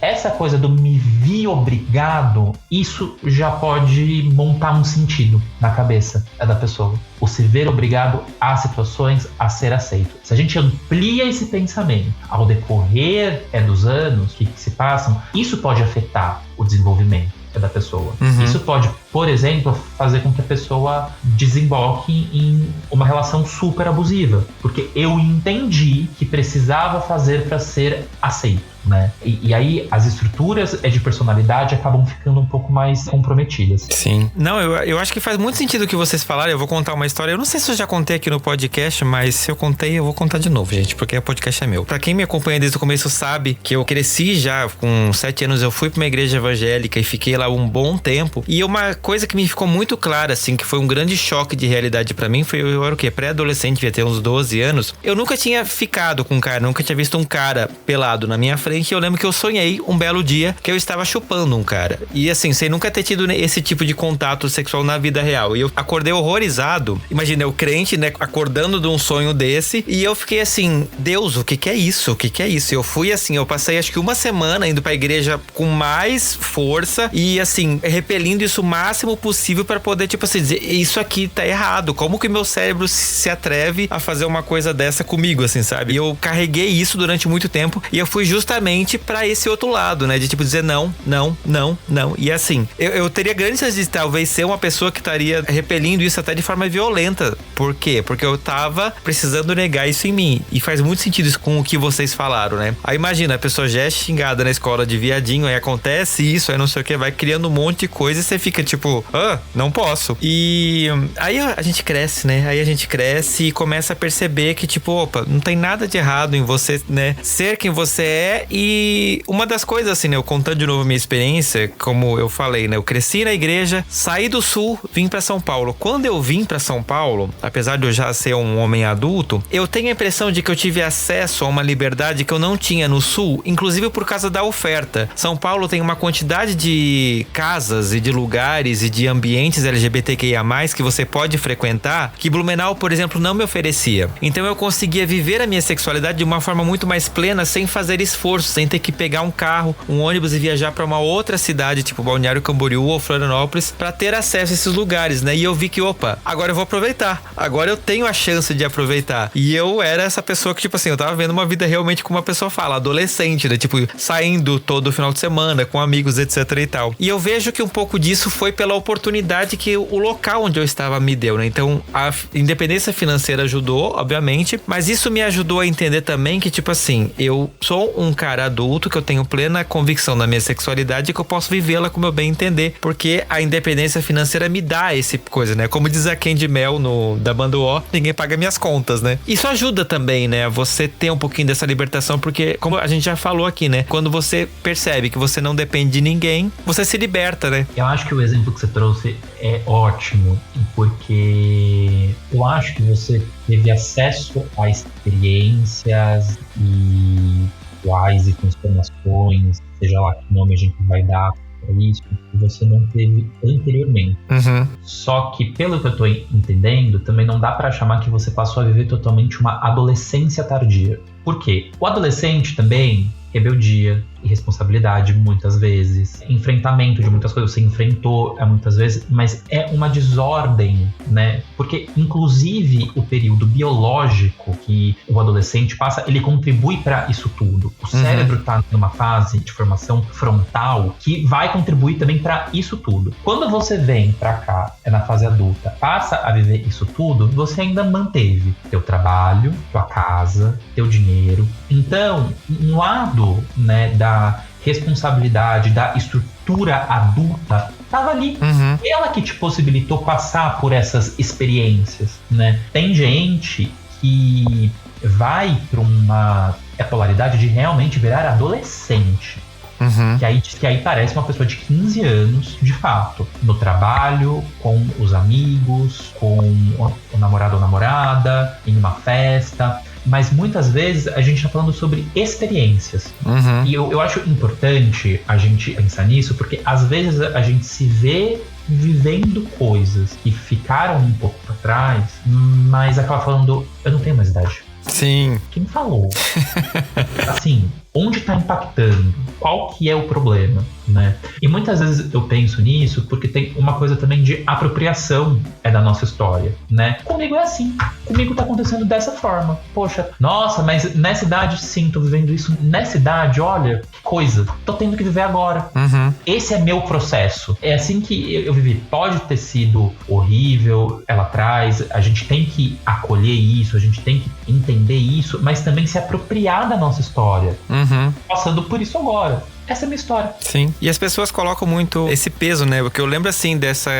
Essa coisa do me vi obrigado, isso já pode montar um sentido na cabeça da pessoa. O se ver obrigado a situações a ser aceito. Se a gente amplia esse pensamento ao decorrer dos anos que se passam, isso pode afetar o desenvolvimento da pessoa. Isso pode, por exemplo, fazer com que a pessoa desemboque em uma relação super abusiva, porque eu entendi que precisava fazer para ser aceito, né? E aí as estruturas de personalidade acabam ficando um pouco mais comprometidas. Sim. Não, eu acho que faz muito sentido o que vocês falaram. Eu vou contar uma história. Eu não sei se eu já contei aqui no podcast, mas se eu contei, eu vou contar de novo, gente, porque o podcast é meu. Pra quem me acompanha desde o começo sabe que eu cresci já, com 7 anos eu fui pra uma igreja evangélica e fiquei lá um bom tempo. E uma coisa que me ficou muito clara, assim, que foi um grande choque de realidade pra mim, foi eu era o quê? Pré-adolescente, devia ter uns 12 anos. Eu nunca tinha ficado com um cara, nunca tinha visto um cara pelado na minha frente. Eu lembro que eu sonhei um belo dia que eu estava chupando um cara. E assim, sem nunca ter tido esse tipo de contato sexual na vida real. E eu acordei horrorizado. Imagina, eu crente, né, acordando de um sonho desse. E eu fiquei assim, Deus, o que é isso? O que é isso? E eu fui assim, eu passei acho que uma semana indo pra igreja com mais força e assim, repelindo isso o máximo possível para poder, tipo assim, dizer, isso aqui tá errado. Como que meu cérebro se atreve a fazer uma coisa dessa comigo, assim, sabe? E eu carreguei isso durante muito tempo e eu fui justamente pra esse outro lado, né? De tipo dizer não. E assim, eu teria grandes chances de talvez ser uma pessoa que estaria repelindo isso até de forma violenta. Por quê? Porque eu tava precisando negar isso em mim. E faz muito sentido isso com o que vocês falaram, né? Aí imagina, a pessoa já é xingada na escola de viadinho, aí acontece isso, aí não sei o que, vai criando um monte de coisa e você fica tipo, não posso. E aí a gente cresce, né? Aí a gente cresce e começa a perceber que tipo, opa, não tem nada de errado em você, né? Ser quem você é. E uma das coisas assim, né? Eu contando de novo a minha experiência, como eu falei, né? Eu cresci na igreja, saí do sul, vim pra São Paulo. Quando eu vim pra São Paulo, apesar de eu já ser um homem adulto, eu tenho a impressão de que eu tive acesso a uma liberdade que eu não tinha no sul, inclusive por causa da oferta. São Paulo tem uma quantidade de casas e de lugares e de ambientes LGBTQIA+, que você pode frequentar, que Blumenau, por exemplo, não me oferecia. Então eu conseguia viver a minha sexualidade de uma forma muito mais plena, sem fazer esforço, sem ter que pegar um carro, um ônibus e viajar pra uma outra cidade, tipo Balneário Camboriú ou Florianópolis, pra ter acesso a esses lugares, né? E eu vi que, opa, agora eu vou aproveitar. Agora eu tenho a chance de aproveitar. E eu era essa pessoa que, tipo assim, eu tava vendo uma vida realmente como uma pessoa fala, adolescente, né? Tipo, saindo todo final de semana com amigos, etc e tal. E eu vejo que um pouco disso foi pela oportunidade que o local onde eu estava me deu, né? Então, a independência financeira ajudou, obviamente, mas isso me ajudou a entender também que, tipo assim, eu sou um cara adulto, que eu tenho plena convicção na minha sexualidade e que eu posso vivê-la como eu bem entender, porque a independência financeira me dá esse coisa, né? Como diz a Candy Mel da banda O, ninguém paga minhas contas, né? Isso ajuda também, né? Você ter um pouquinho dessa libertação, porque, como a gente já falou aqui, né? Quando você percebe que você não depende de ninguém, você se liberta, né? Eu acho que o exemplo exemplo que você trouxe é ótimo, porque eu acho que você teve acesso a experiências e rituais e transformações, seja lá que nome a gente vai dar para isso, que você não teve anteriormente. Só que, pelo que eu tô entendendo, também não dá para chamar que você passou a viver totalmente uma adolescência tardia. Por quê? O adolescente também, rebeldia, irresponsabilidade muitas vezes, enfrentamento de muitas coisas, você enfrentou muitas vezes, mas é uma desordem, né? Porque inclusive o período biológico que o adolescente passa, ele contribui para isso tudo. O cérebro tá numa fase de formação frontal que vai contribuir também para isso tudo. Quando você vem para cá, na fase adulta, passa a viver isso tudo, você ainda manteve teu trabalho, tua casa, teu dinheiro. Então, um lado, né, da responsabilidade, da estrutura adulta, estava ali. Ela que te possibilitou passar por essas experiências, né? Tem gente que vai para uma polaridade de realmente virar adolescente. Que aí parece uma pessoa de 15 anos, de fato, no trabalho, com os amigos, com o namorado ou namorada, em uma festa. Mas muitas vezes a gente está falando sobre experiências. E eu acho importante a gente pensar nisso, porque às vezes a gente se vê vivendo coisas que ficaram um pouco para trás, mas acaba falando, eu não tenho mais idade. Sim. Quem falou? Assim, onde está impactando? Qual que é o problema, né? E muitas vezes eu penso nisso porque tem uma coisa também de apropriação da nossa história, né? Comigo é assim. Comigo tá acontecendo dessa forma. Poxa, nossa, mas nessa idade sim, tô vivendo isso. Nessa idade, olha, que coisa. Tô tendo que viver agora. Esse é meu processo. É assim que eu vivi. Pode ter sido horrível lá atrás. A gente tem que acolher isso, a gente tem que entender isso, mas também se apropriar da nossa história. Passando por isso agora. Essa é a minha história. Sim. E as pessoas colocam muito esse peso, né? Porque eu lembro assim dessa...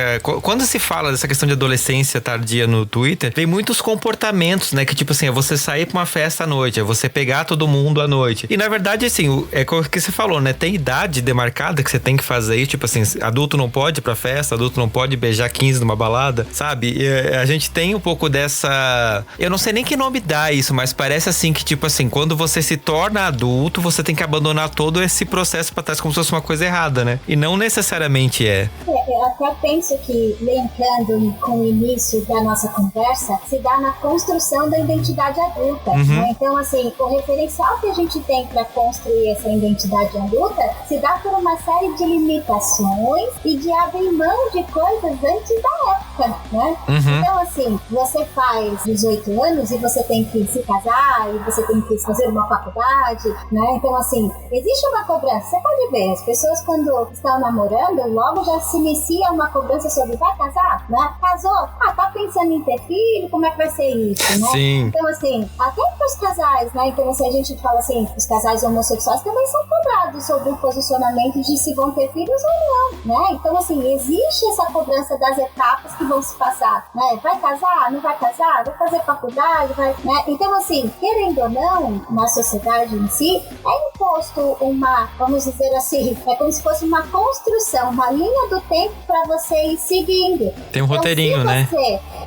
Quando se fala dessa questão de adolescência tardia no Twitter, vem muitos comportamentos, né? Que tipo assim, é você sair pra uma festa à noite, é você pegar todo mundo à noite. E na verdade, assim, é o que você falou, né? Tem idade demarcada que você tem que fazer isso. Tipo assim, adulto não pode ir pra festa, adulto não pode beijar 15 numa balada, sabe? E a gente tem um pouco dessa... Eu não sei nem que nome dá isso, mas parece assim que tipo assim, quando você se torna adulto, você tem que abandonar todo esse processo pra trás como se fosse uma coisa errada, né? E não necessariamente é. Eu até penso que, linkando com o início da nossa conversa, se dá na construção da identidade adulta. Né? Então, assim, o referencial que a gente tem para construir essa identidade adulta se dá por uma série de limitações e de abrir mão de coisas antes da época, né? Então, assim, você faz 18 anos e você tem que se casar e você tem que fazer uma faculdade, né? Então, assim, existe uma cobrança. Você pode ver, as pessoas quando estão namorando, logo já se inicia uma cobrança sobre vai casar, né? Casou? Tá pensando em ter filho? Como é que vai ser isso, né? Sim. Então, assim, até para os casais, né? Então, assim, a gente fala assim, os casais homossexuais também são cobrados sobre o posicionamento de se vão ter filhos ou não, né? Então, assim, existe essa cobrança das etapas que vão se passar, né? Vai casar? Não vai casar? Vai fazer faculdade? Vai, né? Então, assim, querendo ou não, na sociedade em si, é imposto uma, vamos dizer assim, é como se fosse uma construção, uma linha do tempo para você ir seguindo. Tem um roteirinho, né?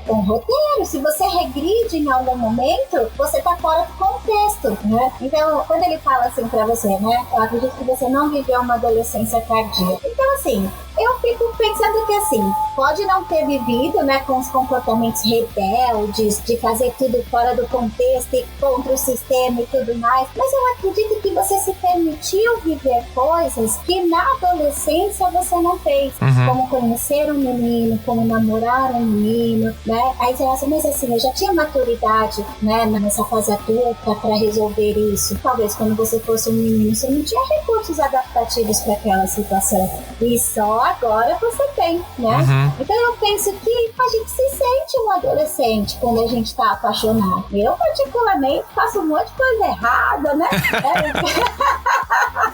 Um roteiro, se você regride em algum momento, você tá fora do contexto, né? Então, quando ele fala assim pra você, né? Eu acredito que você não viveu uma adolescência tardia. Então, assim, eu fico pensando que, assim, pode não ter vivido, né, com os comportamentos rebeldes, de fazer tudo fora do contexto e contra o sistema e tudo mais, mas eu acredito que você se permitiu viver coisas que na adolescência você não fez, como conhecer um menino, como namorar um menino, né? Aí você acha, mas assim, eu já tinha maturidade, né, nessa fase adulta para resolver isso. Talvez quando você fosse um menino, você não tinha recursos adaptativos para aquela situação. E só agora você tem, né? Então eu penso que a gente se sente um adolescente quando a gente tá apaixonado. Eu, particularmente, faço um monte de coisa errada, né?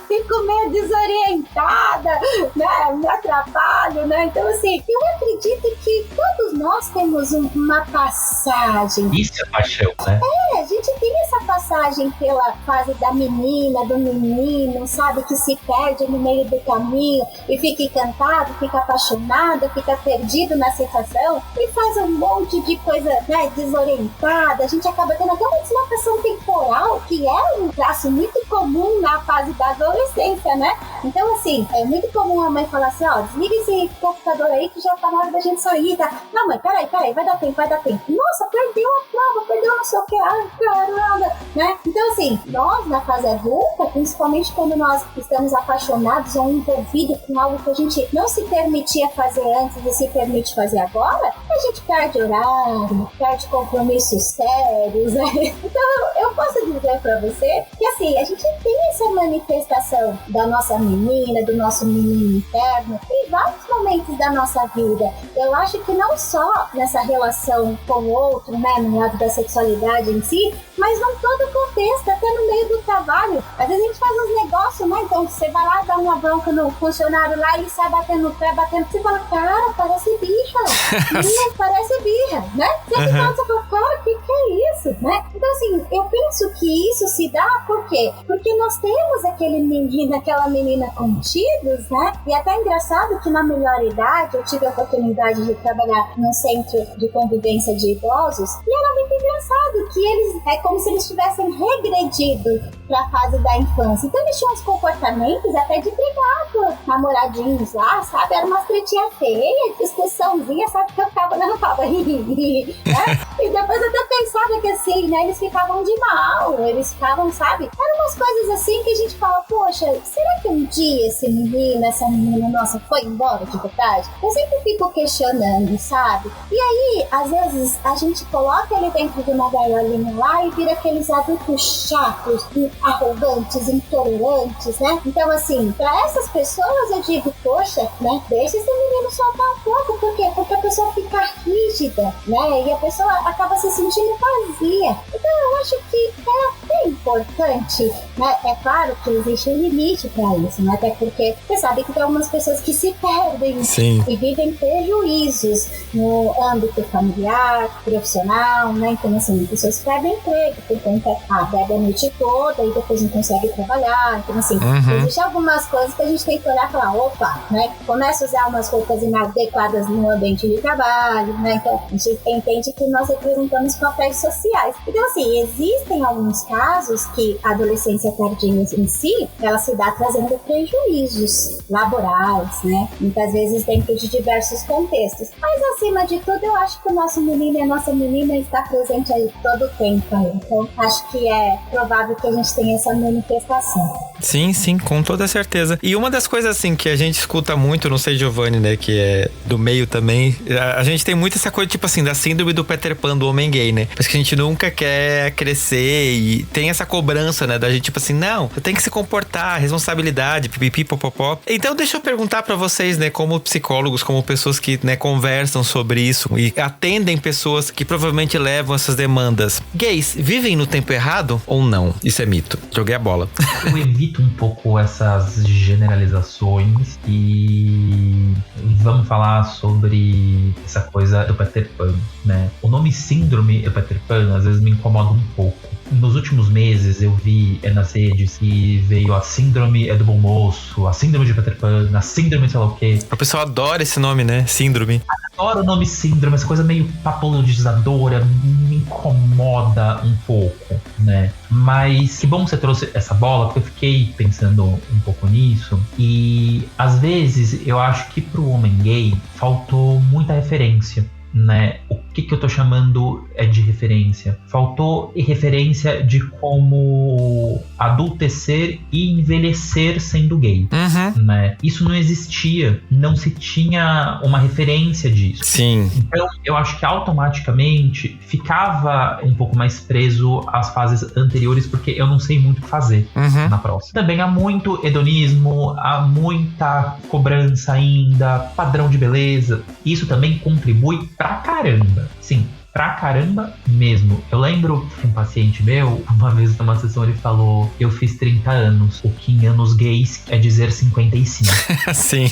fico meio desorientada, né? Me atrapalho, né? Então, assim, eu acredito que todos nós temos uma passagem. Isso é paixão, né? A gente tem essa passagem pela fase da menina, do menino, sabe? Que se perde no meio do caminho e fica encantado, fica apaixonado, fica perdido na sensação e faz um monte de coisa, né, desorientada. A gente acaba tendo até uma deslocação temporal, que é um traço muito comum na fase da adolescência, né? Então, assim, é muito comum a mãe falar assim, ó, desliga esse computador aí que já tá na hora da gente sair, tá? Não, mãe, peraí, vai dar tempo. Nossa, perdeu a prova, perdeu não sei o que, ai, caramba, né? Então, assim, nós na fase adulta, principalmente quando nós estamos apaixonados ou envolvidos com algo que a gente não se permitia fazer antes e se permite fazer agora, a gente perde horário, perde compromissos sérios, né? Então, eu posso dizer pra você que, assim, a gente tem essa manifestação da nossa menina, do nosso menino interno, em vários momentos da nossa vida. Eu acho que não só nessa relação com o outro, né, no lado da sexualidade em si, mas num todo contexto, até no meio do trabalho. Às vezes a gente faz uns negócios, né? Então você vai lá dar uma bronca no funcionário lá e ele sai batendo no pé, você fala, cara, parece birra. Parece birra, né? Você fala, cara, que é isso, né? Então, assim, eu penso que isso se dá por quê? Porque nós temos aquele menino, aquela menina contidos, né? E até é engraçado que na melhor idade eu tive a oportunidade de trabalhar num centro de convivência de idosos e era muito engraçado que eles, é como se eles tivessem regredido pra fase da infância. Então eles tinham uns comportamentos até de brigar com namoradinhos lá, sabe? Era uma tretinha feia, discussãozinha, sabe? Que eu ficava olhando e falava, né? E depois eu até pensava que assim, né? Eles ficavam de mal, eles ficavam, sabe? Eram umas coisas assim que a gente fala, poxa, será que um dia esse menino, essa menina, nossa, foi embora de verdade? Eu sempre fico questionando, sabe? E aí, às vezes, a gente coloca ele dentro de uma gaiolinha lá e vira aqueles adultos chatos, arrogantes, intolerantes, né? Então, assim, pra essas pessoas eu digo, poxa, né? Deixa esse menino soltar um pouco, por quê? Porque a pessoa fica rígida, né? E a pessoa acaba se sentindo vazia. Então, eu acho que é até importante, né? É claro que existe um limite pra isso, né? Até porque você sabe que tem algumas pessoas que se perdem e vivem prejuízos no âmbito familiar, profissional, né? Então, assim, pessoas perdem emprego por conta bebe a noite toda e depois não consegue trabalhar. Então, assim, existem algumas coisas que a gente tem que olhar e falar, opa, né? Começa a usar umas roupas inadequadas no ambiente de trabalho, né? Então, a gente entende que nós representamos papéis sociais. Então, assim, existem alguns casos que a adolescência tardia em si, ela se dá trazendo prejuízos laborais, né? Muitas vezes dentro de diversos contextos. Mas, acima de tudo, eu acho que o nosso menino e a nossa menina está presente aí todo o tempo. Então, acho que é provável que a gente tenha essa manifestação. Sim, com toda certeza. E uma das coisas, assim, que a gente escuta muito, não sei, Giovanni, né, que é do meio também, a gente tem muito essa coisa, tipo assim, da síndrome do Peter Pan, do homem gay, né? Mas que a gente nunca quer crescer e tem essa cobrança, né, da gente, tipo assim, não, eu tenho que se comportar, responsabilidade, pipipi, popopó. Então, deixa eu perguntar pra vocês, né, como psicólogos, como pessoas que, né, conversam sobre isso e atendem pessoas que provavelmente levam essas demandas. Gays vivem no tempo errado ou não? Isso é mito. Joguei a bola. Eu evito um pouco essas generalizações e vamos falar sobre essa coisa do Peter Pan, né? O nome síndrome do Peter Pan às vezes me incomoda um pouco. Nos últimos meses eu vi nas redes que veio a síndrome do bom moço, a síndrome de Peter Pan, a síndrome de sei lá o quê. O pessoal adora esse nome, né? Síndrome. Adoro o nome síndrome, essa coisa meio patologizadora, me incomoda um pouco, né? Mas que bom que você trouxe essa bola, porque eu fiquei pensando um pouco nisso. E às vezes eu acho que pro homem gay faltou muita referência, né? O que eu tô chamando de referência? Faltou referência de como adultecer e envelhecer sendo gay, né? Isso não existia, não se tinha uma referência disso. Sim. Então, eu acho que automaticamente ficava um pouco mais preso às fases anteriores, porque eu não sei muito o que fazer na próxima. Também há muito hedonismo, há muita cobrança ainda, padrão de beleza. Isso também contribui pra caramba. Sim, pra caramba mesmo. Eu lembro que um paciente meu, uma vez numa sessão, ele falou: eu fiz 30 anos, o que em anos gays é dizer 55. Sim.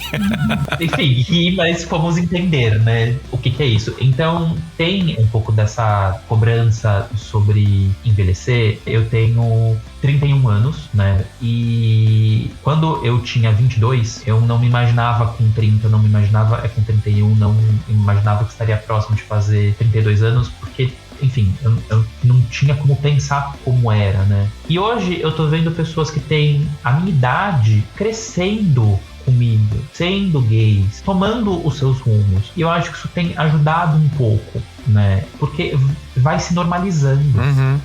Enfim, mas fomos entender, né, o que é isso. Então, tem um pouco dessa cobrança sobre envelhecer. Eu tenho 31 anos, né? E quando eu tinha 22, eu não me imaginava com 30, não me imaginava com 31, não me imaginava que estaria próximo de fazer 32 anos, porque, enfim, eu não tinha como pensar como era, né? E hoje eu tô vendo pessoas que têm a minha idade crescendo comigo, sendo gays, tomando os seus rumos. E eu acho que isso tem ajudado um pouco, né? Porque vai se normalizando.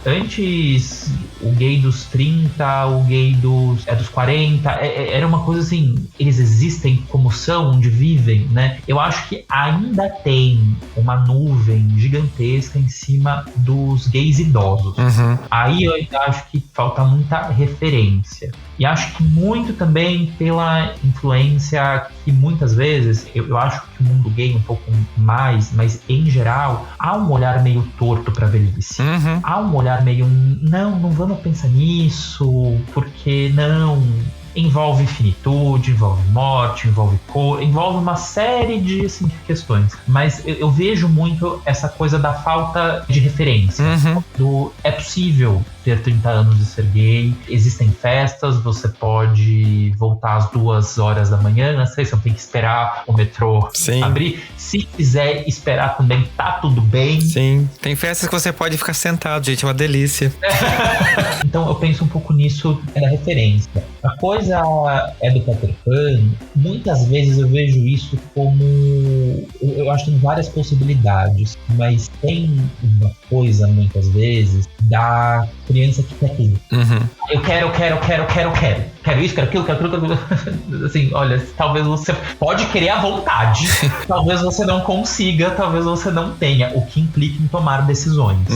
Antes, o gay dos 30, o gay dos 40, era uma coisa assim, eles existem como são, onde vivem, né? Eu acho que ainda tem uma nuvem gigantesca em cima dos gays idosos. Aí eu ainda acho que falta muita referência. E acho que muito também pela influência que muitas vezes, eu acho que o mundo gay um pouco mais, mas em geral, há um olhar meio torto pra velhice. Há um olhar meio, não vamos pensar nisso, porque não... Envolve finitude, envolve morte, envolve cor, envolve uma série de assim, questões. Mas eu vejo muito essa coisa da falta de referência. É possível ter 30 anos e ser gay. Existem festas, você pode voltar às 2 horas da manhã, não sei, você não tem que esperar o metrô abrir. Se quiser esperar também, tá tudo bem. Sim, tem festas que você pode ficar sentado, gente, é uma delícia. Então eu penso um pouco nisso da referência. A coisa é do Peter Pan, muitas vezes eu vejo isso como... Eu acho que tem várias possibilidades, mas tem uma coisa, muitas vezes, da criança que quer tudo. Eu quero. Quero isso, quero aquilo. Assim, olha, talvez você pode querer à vontade, talvez você não consiga, talvez você não tenha, o que implica em tomar decisões.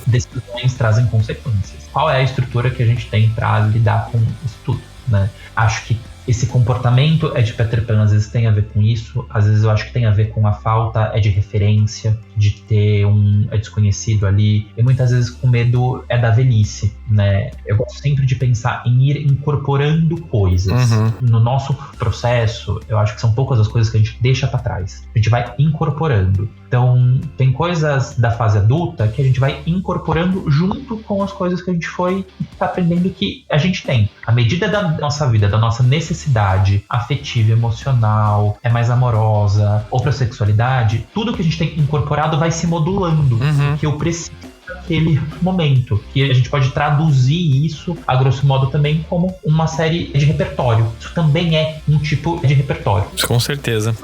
Decisões trazem consequências. Qual é a estrutura que a gente tem para lidar com isso tudo, né? Acho que esse comportamento é de Peter Pan, às vezes tem a ver com isso, às vezes eu acho que tem a ver com a falta de referência, de ter um desconhecido ali, e muitas vezes com medo da velhice, né? Eu gosto sempre de pensar em ir incorporando coisas. No nosso processo, eu acho que são poucas as coisas que a gente deixa pra trás, a gente vai incorporando. Então, tem coisas da fase adulta que a gente vai incorporando junto com as coisas que a gente foi aprendendo que a gente tem. À medida da nossa vida, da nossa necessidade afetiva, emocional, é mais amorosa, ou pra sexualidade, tudo que a gente tem incorporado vai se modulando. Que eu preciso naquele momento. Que a gente pode traduzir isso, a grosso modo, também como uma série de repertório. Isso também é um tipo de repertório. Com certeza.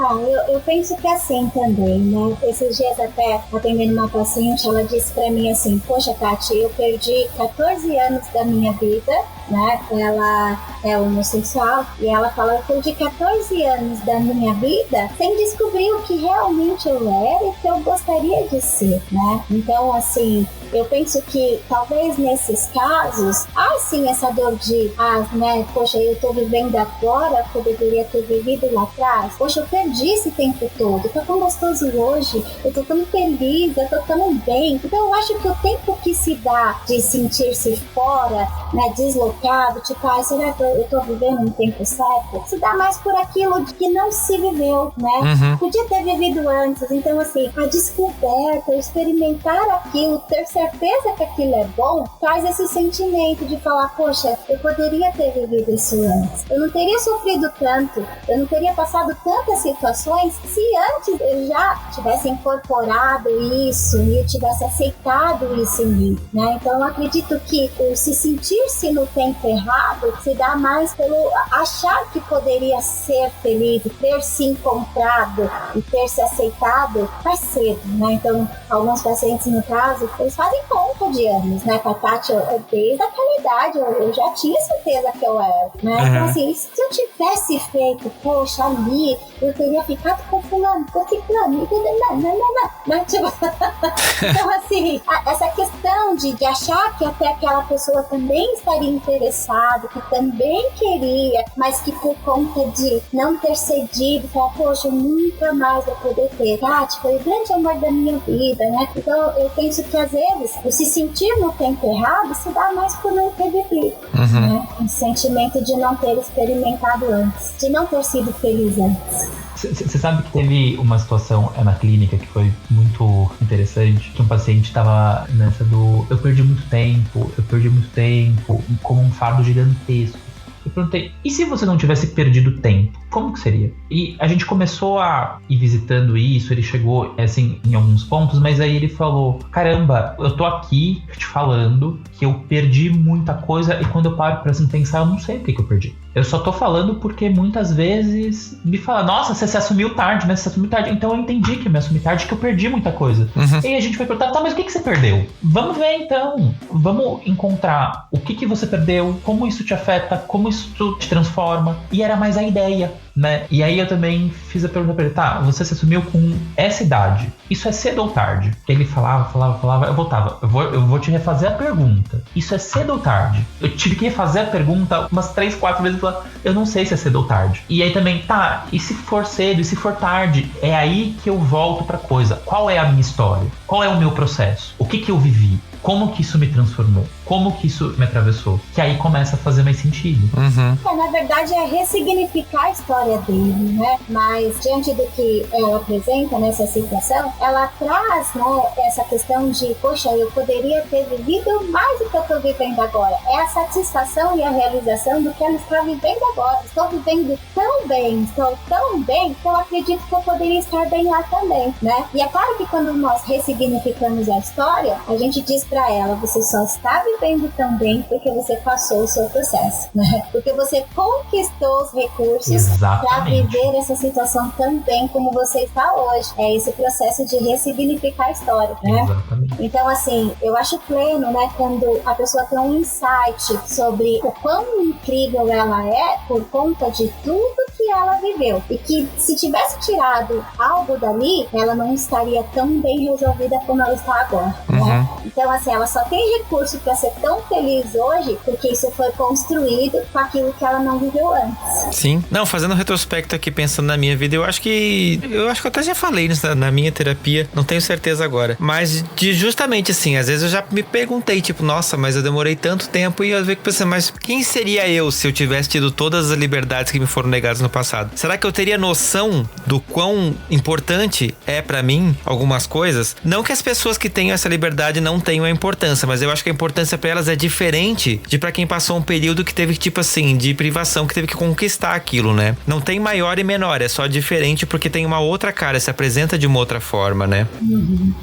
Eu penso que é assim também, né? Esses dias até, atendendo uma paciente, ela disse pra mim assim: poxa, Tati, eu perdi 14 anos da minha vida, né? Ela é homossexual e ela fala: eu perdi 14 anos da minha vida sem descobrir o que realmente eu era e que eu gostaria de ser, né? Então, assim, eu penso que talvez nesses casos, sim, essa dor de, né, poxa, eu tô vivendo agora que eu deveria ter vivido lá atrás. Poxa, eu perdi esse tempo todo, tá tão gostoso hoje, eu tô tão feliz, eu tô tão bem. Então eu acho que o tempo que se dá de sentir-se fora, né, deslocado, tipo, será que eu tô vivendo um tempo certo? Se dá mais por aquilo de que não se viveu, né? Podia ter vivido antes. Então, assim, a descoberta, experimentar aquilo, ter certeza que aquilo é bom, traz esse sentimento de falar: poxa, eu poderia ter vivido isso antes. Eu não teria sofrido tanto, eu não teria passado tantas situações se antes eu já tivesse incorporado isso e eu tivesse aceitado isso em mim, né? Então eu acredito que o se sentir-se no tempo errado se dá mais pelo achar que poderia ser feliz, ter se encontrado e ter se aceitado mais cedo, né? Então, alguns pacientes, no caso, eles fazem conta de anos, né? Com a Tati, desde aquela idade, eu já tinha certeza que eu era, né? Então, assim, se eu tivesse feito, poxa, ali, eu teria ficado com fulano, com ciclano, né? Tipo, então, assim, essa questão de achar que até aquela pessoa também estaria interessada, que também bem queria, mas que por conta de não ter cedido, falar, poxa, eu nunca mais vou poder ter. Tati foi o grande amor da minha vida, né? Então eu penso que às vezes o se sentir no tempo errado se dá mais por não ter vivido, né? Um sentimento de não ter experimentado antes, de não ter sido feliz antes. Você sabe que teve uma situação na clínica que foi muito interessante, que um paciente tava nessa do eu perdi muito tempo, como um fardo gigantesco. Eu perguntei, e se você não tivesse perdido tempo, como que seria? E a gente começou a ir visitando isso, ele chegou, assim, em alguns pontos, mas aí ele falou, caramba, eu tô aqui te falando que eu perdi muita coisa e quando eu paro pra pensar, eu não sei o que eu perdi. Eu só tô falando porque muitas vezes me fala, nossa, você se assumiu tarde, né? Você se assumiu tarde. Então eu entendi que eu me assumi tarde, que eu perdi muita coisa. E aí a gente foi perguntar, tá, mas o que você perdeu? Vamos ver então. Vamos encontrar o que você perdeu, como isso te afeta, como isso te transforma. E era mais a ideia, né? E aí eu também fiz a pergunta pra ele, tá, você se assumiu com essa idade. Isso é cedo ou tarde? Ele falava, eu voltava. Eu vou te refazer a pergunta. Isso é cedo ou tarde? Eu tive que refazer a pergunta umas 3, 4 vezes. Eu não sei se é cedo ou tarde. E aí também, tá, e se for cedo, e se for tarde? É aí que eu volto pra coisa. Qual é a minha história? Qual é o meu processo? O que eu vivi? Como que isso me transformou? Como que isso me atravessou? Que aí começa a fazer mais sentido. Na verdade, é ressignificar a história dele, né? Mas, diante do que ela apresenta nessa situação, ela traz, né, essa questão de, poxa, eu poderia ter vivido mais do que eu estou vivendo agora. É a satisfação e a realização do que ela está vivendo agora. Estou vivendo tão bem, estou tão bem, que eu acredito que eu poderia estar bem lá também, né? E é claro que quando nós ressignificamos a história, a gente diz pra ela, você só está vivendo tão bem porque você passou o seu processo, né? Porque você conquistou os recursos para viver essa situação tão bem como você está hoje. É esse processo de ressignificar a história, né? Exatamente. Então, assim, eu acho pleno, né, quando a pessoa tem um insight sobre o quão incrível ela é por conta de tudo que ela viveu. E que se tivesse tirado algo dali, ela não estaria tão bem resolvida como ela está agora, né? Então, assim, ela só tem recurso para ser tão feliz hoje porque isso foi construído com aquilo que ela não viveu antes. Sim. Não, fazendo um retrospecto aqui, pensando na minha vida, eu acho que eu até já falei isso na minha terapia, não tenho certeza agora, mas de justamente assim, às vezes eu já me perguntei, tipo, nossa, mas eu demorei tanto tempo e eu vejo que pensei, mas quem seria eu se eu tivesse tido todas as liberdades que me foram negadas no passado? Será que eu teria noção do quão importante é pra mim algumas coisas? Não que as pessoas que tenham essa liberdade não tenham a importância, mas eu acho que a importância pra elas é diferente de pra quem passou um período que teve, tipo assim, de privação, que teve que conquistar aquilo, né? Não tem maior e menor, é só diferente porque tem uma outra cara, se apresenta de uma outra forma, né?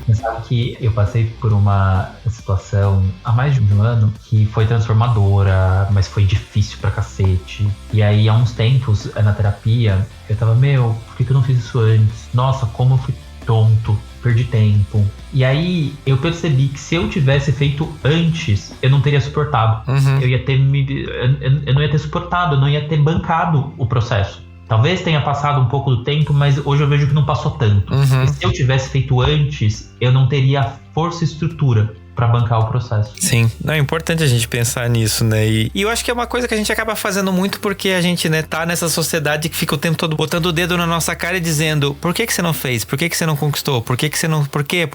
Você sabe que eu passei por uma situação há mais de um ano que foi transformadora, mas foi difícil pra cacete. E aí, há uns tempos, na terapia, eu tava, por que eu não fiz isso antes? Nossa, como eu fui tonto, perdi tempo. E aí eu percebi que se eu tivesse feito antes, eu não teria suportado. Eu não ia ter suportado, eu não ia ter bancado o processo. Talvez tenha passado um pouco do tempo, mas hoje eu vejo que não passou tanto. E se eu tivesse feito antes, eu não teria força e estrutura pra bancar o processo. Sim, não, é importante a gente pensar nisso, né? E eu acho que é uma coisa que a gente acaba fazendo muito porque a gente, né, tá nessa sociedade que fica o tempo todo botando o dedo na nossa cara e dizendo, por que você não fez? Por que você não conquistou? Por que você não... Por quê?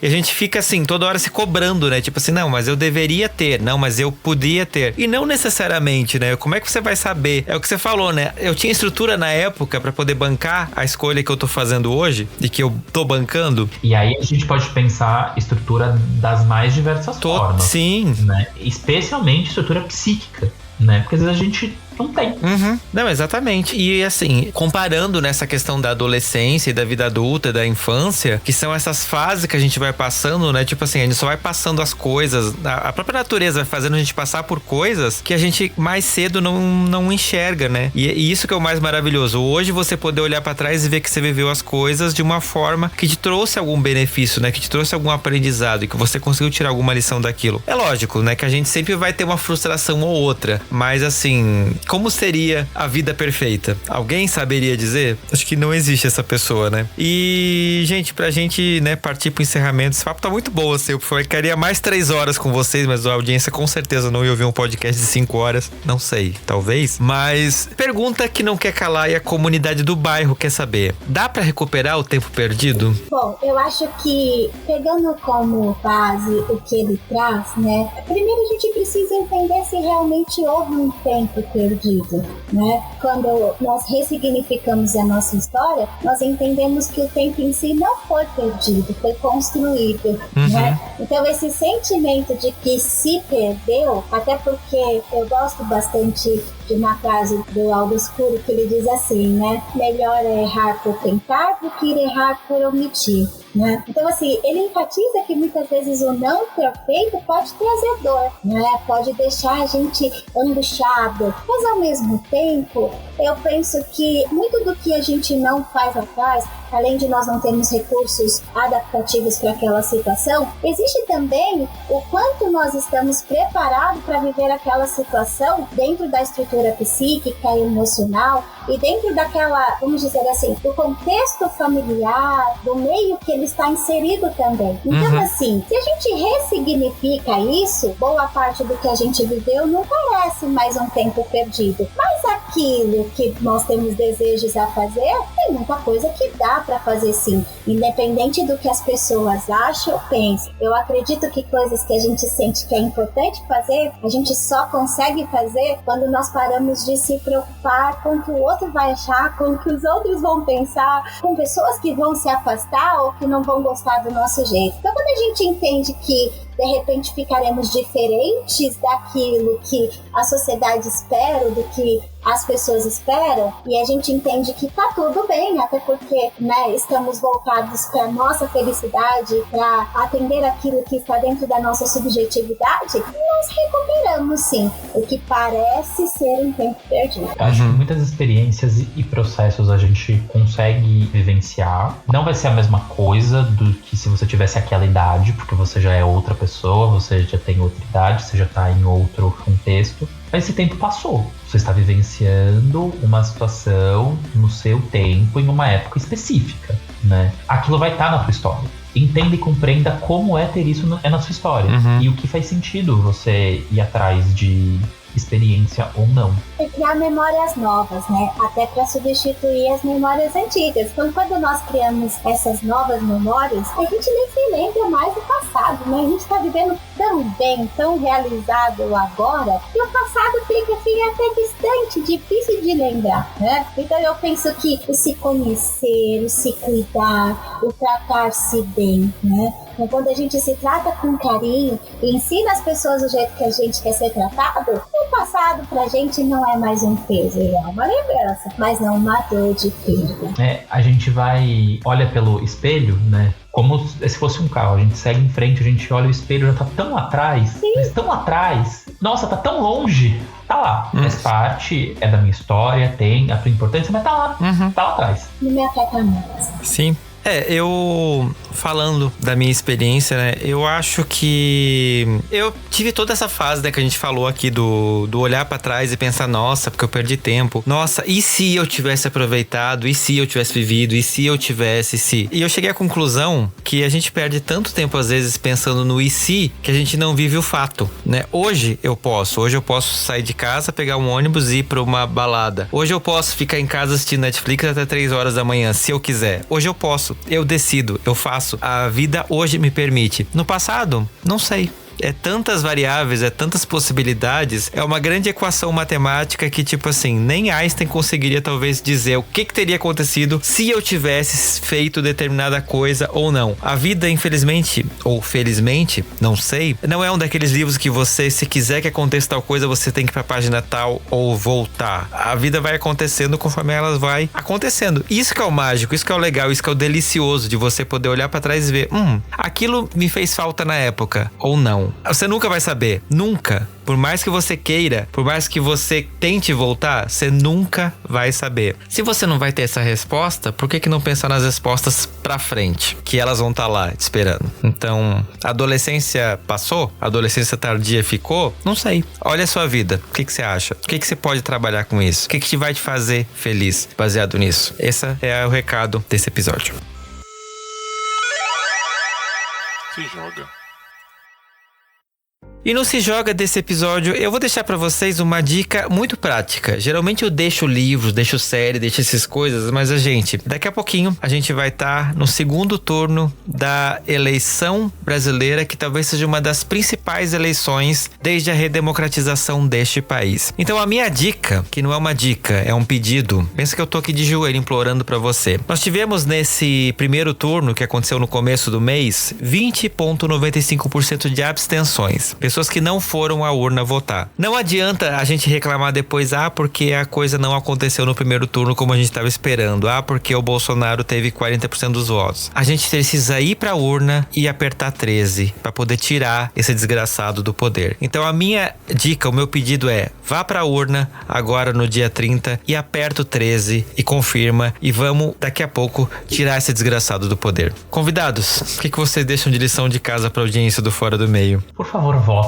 E a gente fica assim, toda hora se cobrando, né? Tipo assim, não, mas eu deveria ter. Não, mas eu podia ter. E não necessariamente, né? Como é que você vai saber? É o que você falou, né? Eu tinha estrutura na época pra poder bancar a escolha que eu tô fazendo hoje e que eu tô bancando. E aí a gente pode pensar estrutura das mais diversas formas. Sim. Né? Especialmente estrutura psíquica, né? Porque às vezes a gente não tem. Não, exatamente. E assim, comparando nessa questão da adolescência e da vida adulta, da infância, que são essas fases que a gente vai passando, né? Tipo assim, a gente só vai passando as coisas, a própria natureza vai fazendo a gente passar por coisas que a gente mais cedo não enxerga, né? E isso que é o mais maravilhoso. Hoje você poder olhar pra trás e ver que você viveu as coisas de uma forma que te trouxe algum benefício, né? Que te trouxe algum aprendizado e que você conseguiu tirar alguma lição daquilo. É lógico, né? Que a gente sempre vai ter uma frustração ou outra, mas assim, Como seria a vida perfeita? Alguém saberia dizer? Acho que não existe essa pessoa, né? E, gente, pra gente, né, partir pro encerramento, esse papo tá muito bom, assim. Eu ficaria mais 3 horas com vocês, mas a audiência com certeza não ia ouvir um podcast de 5 horas. Não sei, talvez. Mas pergunta que não quer calar e a comunidade do bairro quer saber. Dá pra recuperar o tempo perdido? Bom, eu acho que, pegando como base o que ele traz, né? Primeiro a gente precisa entender se realmente houve um tempo perdido, né? Quando nós ressignificamos a nossa história, nós entendemos que o tempo em si não foi perdido, foi construído, né? Então esse sentimento de que se perdeu, até porque eu gosto bastante de uma frase do Aldous Huxley que ele diz assim, né? Melhor é errar por tentar do que errar por omitir, né? Então assim, ele enfatiza que muitas vezes o não ter feito pode trazer dor, né? Pode deixar a gente angustiado, mas ao mesmo tempo eu penso que muito do que a gente não faz atrás, além de nós não termos recursos adaptativos para aquela situação, existe também o quanto nós estamos preparados para viver aquela situação dentro da estrutura psíquica e emocional e dentro daquela, vamos dizer assim, do contexto familiar, do meio que ele está inserido também. Então, assim, se a gente ressignifica isso, boa parte do que a gente viveu não parece mais um tempo perdido. Mas aquilo que nós temos desejos a fazer, tem muita coisa que dá para fazer sim, independente do que as pessoas acham ou pensam. Eu acredito que coisas que a gente sente que é importante fazer, a gente só consegue fazer quando nós paramos de se preocupar com o que o outro vai achar, com o que os outros vão pensar, com pessoas que vão se afastar ou que não vão gostar do nosso jeito. Então, quando a gente entende que de repente ficaremos diferentes daquilo que a sociedade espera, do que as pessoas esperam, e a gente entende que tá tudo bem, até porque, né, estamos voltados para nossa felicidade, para atender aquilo que está dentro da nossa subjetividade, nós recuperamos sim o que parece ser um tempo perdido. Acho que muitas experiências e processos a gente consegue vivenciar. Não vai ser a mesma coisa do que se você tivesse aquela idade, porque você já é outra pessoa, você já tem outra idade, você já está em outro contexto. Mas esse tempo passou. Você está vivenciando uma situação no seu tempo, em uma época específica, né? Aquilo vai estar na sua história. Entenda e compreenda como é ter isso na sua história. E o que faz sentido você ir atrás de experiência ou não. E criar memórias novas, né? Até para substituir as memórias antigas. Então, quando nós criamos essas novas memórias, a gente nem se lembra mais do passado, né? A gente está vivendo tão bem, tão realizado agora, que o passado fica assim até distante, difícil de lembrar, né? Então eu penso que o se conhecer, o se cuidar, o tratar-se bem, né? Então, quando a gente se trata com carinho e ensina as pessoas do jeito que a gente quer ser tratado, o passado pra gente não é mais um peso, é uma lembrança, mas não uma dor de perda. A gente olha pelo espelho, né? Como se fosse um carro, a gente segue em frente, a gente olha o espelho, já tá tão atrás, mas tão atrás, nossa, tá tão longe, tá lá, faz parte, é da minha história, tem a sua importância, mas tá lá, tá lá atrás. Não me afeta mais. Sim. Eu falando da minha experiência, né, eu acho que eu tive toda essa fase, né, que a gente falou aqui do olhar pra trás e pensar, nossa, porque eu perdi tempo, nossa, e se eu tivesse aproveitado, e se eu tivesse vivido, e se eu tivesse, e eu cheguei à conclusão que a gente perde tanto tempo às vezes pensando no e se, que a gente não vive o fato, né, hoje eu posso sair de casa, pegar um ônibus e ir pra uma balada, hoje eu posso ficar em casa assistindo Netflix até 3 horas da manhã, se eu quiser, hoje eu posso. Eu decido, eu faço. A vida hoje me permite. No passado, não sei. É tantas variáveis, é tantas possibilidades, é uma grande equação matemática que, tipo assim, nem Einstein conseguiria talvez dizer o que teria acontecido se eu tivesse feito determinada coisa ou não. A vida, infelizmente, ou felizmente, não sei, não é um daqueles livros que você, se quiser que aconteça tal coisa, você tem que ir pra página tal ou voltar. A vida vai acontecendo conforme ela vai acontecendo. Isso que é o mágico, isso que é o legal, isso que é o delicioso de você poder olhar pra trás e ver, aquilo me fez falta na época, ou não. não. Você nunca vai saber. Nunca. Por mais que você queira, por mais que você tente voltar, você nunca vai saber. Se você não vai ter essa resposta, por que não pensar nas respostas pra frente? Que elas vão estar lá te esperando. Então, a adolescência passou? A adolescência tardia ficou? Não sei. Olha a sua vida. O que você acha? O que você pode trabalhar com isso? O que vai te fazer feliz baseado nisso? Esse é o recado desse episódio. Se joga. E no Se Joga desse episódio, eu vou deixar pra vocês uma dica muito prática. Geralmente eu deixo livros, deixo série, deixo essas coisas, mas daqui a pouquinho a gente vai estar no segundo turno da eleição brasileira, que talvez seja uma das principais eleições desde a redemocratização deste país. Então a minha dica, que não é uma dica, é um pedido, pensa que eu tô aqui de joelho implorando pra você. Nós tivemos nesse primeiro turno, que aconteceu no começo do mês, 20,95% de abstenções. Pessoas que não foram à urna votar. Não adianta a gente reclamar depois, porque a coisa não aconteceu no primeiro turno como a gente estava esperando, porque o Bolsonaro teve 40% dos votos. A gente precisa ir pra urna e apertar 13 para poder tirar esse desgraçado do poder. Então a minha dica, o meu pedido é: vá pra urna agora no dia 30 e aperta o 13 e confirma, e vamos daqui a pouco tirar esse desgraçado do poder. Convidados, o que vocês deixam de lição de casa pra audiência do Fora do Meio? Por favor, votem.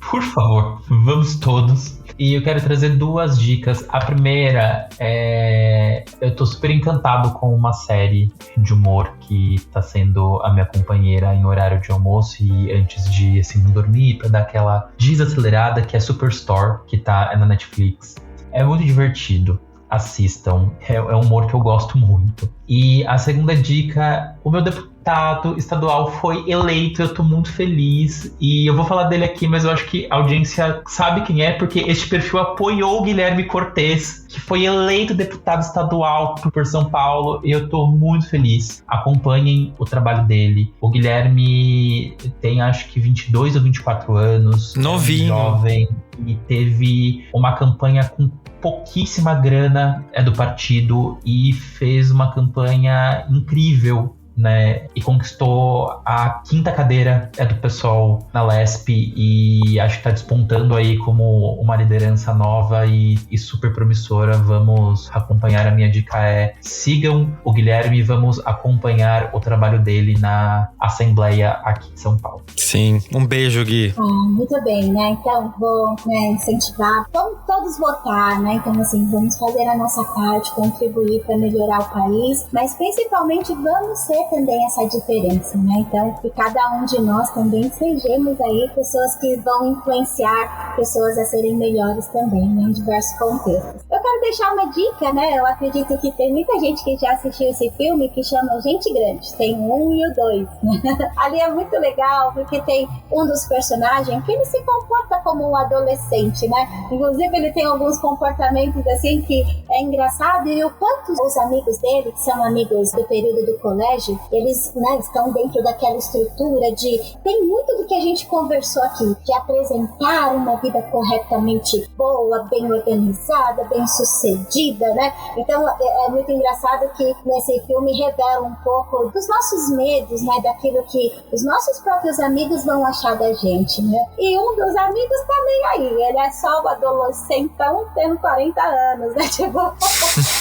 Por favor, vamos todos. E eu quero trazer duas dicas. A primeira é... eu tô super encantado com uma série de humor que tá sendo a minha companheira em horário de almoço e antes de, assim, dormir, pra dar aquela desacelerada, que é Superstore, que tá na Netflix. É muito divertido. Assistam. É um humor que eu gosto muito. E a segunda dica, o meu deputado estadual foi eleito, eu tô muito feliz. E eu vou falar dele aqui, mas eu acho que a audiência sabe quem é, porque este perfil apoiou o Guilherme Cortes, que foi eleito deputado estadual por São Paulo, e eu tô muito feliz. Acompanhem o trabalho dele. O Guilherme tem, acho que 22 ou 24 anos. Novinho. É um jovem, e teve uma campanha com pouquíssima grana do partido e fez uma campanha incrível, né? E conquistou a 5ª cadeira do PSOL na Lesp, e acho que tá despontando aí como uma liderança nova e super promissora. Vamos acompanhar. A minha dica é: sigam o Guilherme e vamos acompanhar o trabalho dele na Assembleia aqui em São Paulo. Sim, um beijo, Gui. Muito bem, né? Então vou incentivar, vamos todos votar, né? Então assim, vamos fazer a nossa parte, contribuir para melhorar o país, mas principalmente vamos ser também essa diferença, né? Então, que cada um de nós também sejamos aí pessoas que vão influenciar pessoas a serem melhores também, né? Em diversos contextos. Eu quero deixar uma dica, né? Eu acredito que tem muita gente que já assistiu esse filme, que chama Gente Grande. Tem o 1 e o 2. Ali é muito legal, porque tem um dos personagens que ele se comporta como um adolescente, né? Inclusive, ele tem alguns comportamentos assim que é engraçado, e o quanto os amigos dele, que são amigos do período do colégio, eles, né, estão dentro daquela estrutura de... Tem muito do que a gente conversou aqui, de apresentar uma vida corretamente boa, bem organizada, bem sucedida, né? Então é muito engraçado que nesse filme revela um pouco dos nossos medos, né? Daquilo que os nossos próprios amigos vão achar da gente, né? E um dos amigos tá nem aí, ele é só um adolescentão tendo 40 anos, né? Tipo...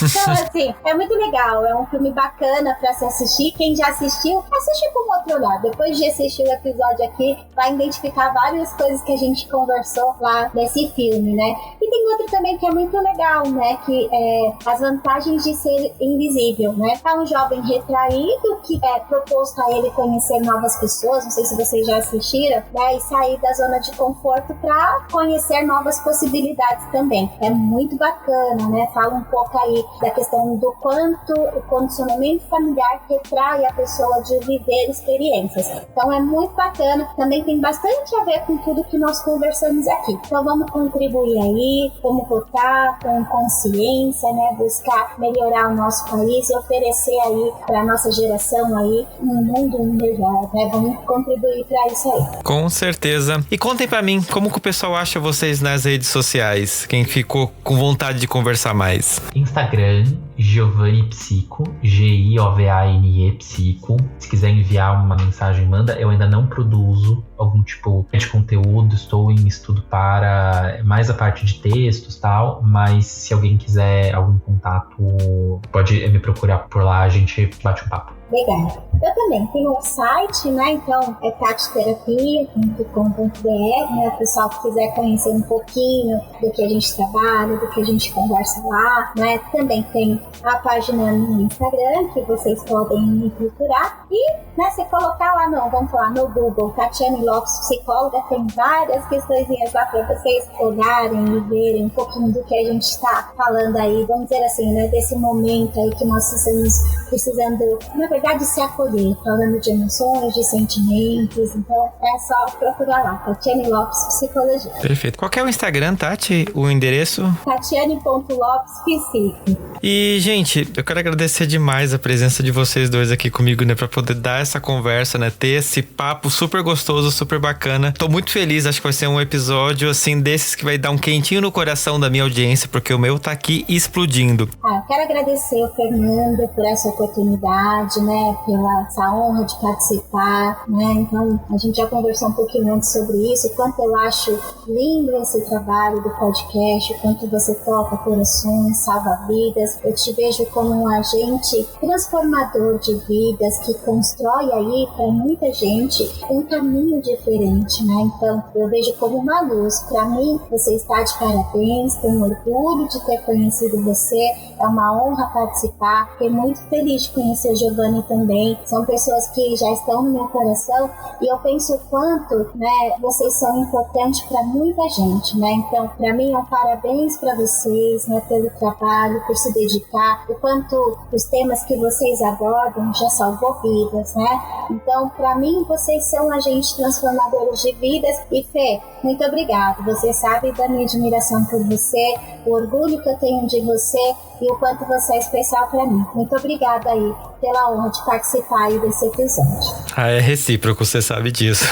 Então, assim, é muito legal, é um filme bacana pra se assistir. Quem já assistiu, assiste com outro olhar. Depois de assistir o episódio aqui, vai identificar várias coisas que a gente conversou lá nesse filme, né? E tem outro também que é muito legal, né? Que é as vantagens de ser invisível, né? É um jovem retraído que é proposto a ele conhecer novas pessoas, não sei se vocês já assistiram, né? E sair da zona de conforto pra conhecer novas possibilidades também. É muito bacana, né? Fala um pouco aí da questão do quanto o condicionamento familiar retrai a pessoa de viver experiências. Então é muito bacana, também tem bastante a ver com tudo que nós conversamos aqui. Então vamos contribuir aí, vamos votar com consciência, né? Buscar melhorar o nosso país e oferecer aí para a nossa geração aí um mundo melhor, né? Vamos contribuir para isso aí. Com certeza. E contem pra mim, como que o pessoal acha vocês nas redes sociais? Quem ficou com vontade de conversar mais? Instagram Giovanni Psico, Giovane Psico. Se quiser enviar uma mensagem, manda. Eu ainda não produzo algum tipo de conteúdo, estou em estudo para mais a parte de textos e tal, mas se alguém quiser algum contato, pode me procurar por lá, a gente bate um papo. Legal. Eu também tenho um site, né? Então é tatiterapia.com.br, né? O pessoal que quiser conhecer um pouquinho do que a gente trabalha, do que a gente conversa lá, né? Também tem a página no Instagram que vocês podem me procurar e, né, se colocar lá vamos falar no Google, Tatiane Lopes Psicóloga, tem várias questõezinhas lá para vocês olharem e verem um pouquinho do que a gente está falando aí, vamos dizer assim, né? Desse momento aí que nós estamos precisando, na verdade, se acolher, falando de emoções, de sentimentos. Então é só procurar lá, Tatiane Lopes Psicologia. Perfeito. Qual que é o Instagram, Tati? O endereço? Tatiane.lopespsico. E, gente, eu quero agradecer demais a presença de vocês dois aqui comigo, né? Pra poder dar essa conversa, né? Ter esse papo super gostoso, super bacana. Tô muito feliz, acho que vai ser um episódio, assim, desses que vai dar um quentinho no coração da minha audiência, porque o meu tá aqui explodindo. Eu quero agradecer o Fernando por essa oportunidade, né? Pela essa honra de participar, né? Então, a gente já conversou um pouquinho antes sobre isso, o quanto eu acho lindo esse trabalho do podcast, o quanto você toca corações, salva vidas. Eu te vejo como um agente transformador de vidas que constrói aí para muita gente um caminho diferente, né? Então, eu vejo como uma luz. Para mim, você está de parabéns, tenho orgulho de ter conhecido você, é uma honra participar, fiquei muito feliz de conhecer o Giovanni também. São pessoas que já estão no meu coração e eu penso o quanto, né, vocês são importantes para muita gente, né? Então, para mim é um parabéns para vocês, né, pelo trabalho, por se dedicar, o quanto os temas que vocês abordam já salvou vidas, né? Então, para mim, vocês são agentes transformadores de vidas. E Fê, muito obrigada. Você sabe da minha admiração por você, o orgulho que eu tenho de você e o quanto você é especial para mim. Muito obrigada aí pela honra de participar aí desse episódio. É recíproco, você sabe disso.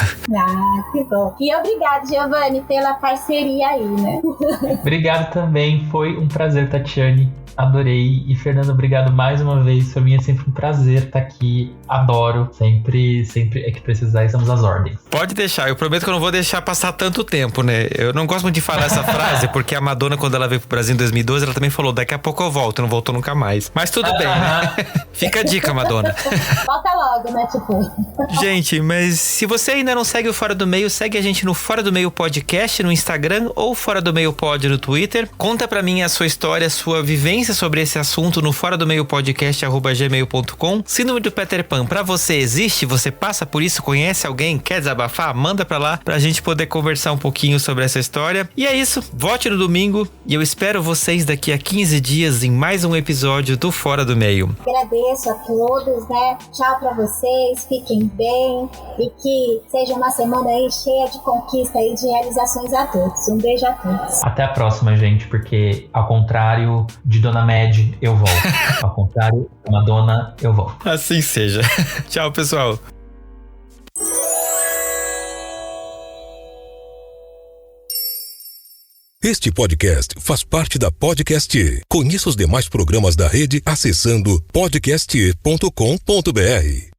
Que bom. E obrigado, Giovanni, pela parceria aí, né? Obrigado também, foi um prazer, Tatiane. Adorei. E Fernando, obrigado mais uma vez. Para mim é sempre um prazer estar aqui. Adoro. Sempre é que precisar, estamos às ordens. Pode deixar. Eu prometo que eu não vou deixar passar tanto tempo, né? Eu não gosto muito de falar essa frase, porque a Madonna, quando ela veio pro Brasil em 2012, ela também falou, daqui a pouco eu volto. Não voltou nunca mais. Mas tudo bem, né? Fica a dica, Madonna. Volta logo, né, tipo? Gente, mas se você ainda não segue o Fora do Meio, segue a gente no Fora do Meio Podcast no Instagram ou Fora do Meio Pod no Twitter. Conta pra mim a sua história, a sua vivência sobre esse assunto no fora do meio podcast@gmail.com. Síndrome do Peter Pan, pra você existe? Você passa por isso? Conhece alguém? Quer desabafar? Manda pra lá pra gente poder conversar um pouquinho sobre essa história. E é isso, vote no domingo e eu espero vocês daqui a 15 dias em mais um episódio do Fora do Meio. Agradeço a todos, né? Tchau pra vocês, fiquem bem e que seja uma semana aí cheia de conquista e de realizações a todos. Um beijo a todos. Até a próxima, gente, porque ao contrário de Dona Med, eu volto. Ao contrário, Madonna, eu volto. Assim seja. Tchau, pessoal. Este podcast faz parte da Podcast. Conheça os demais programas da rede acessando podcast.com.br.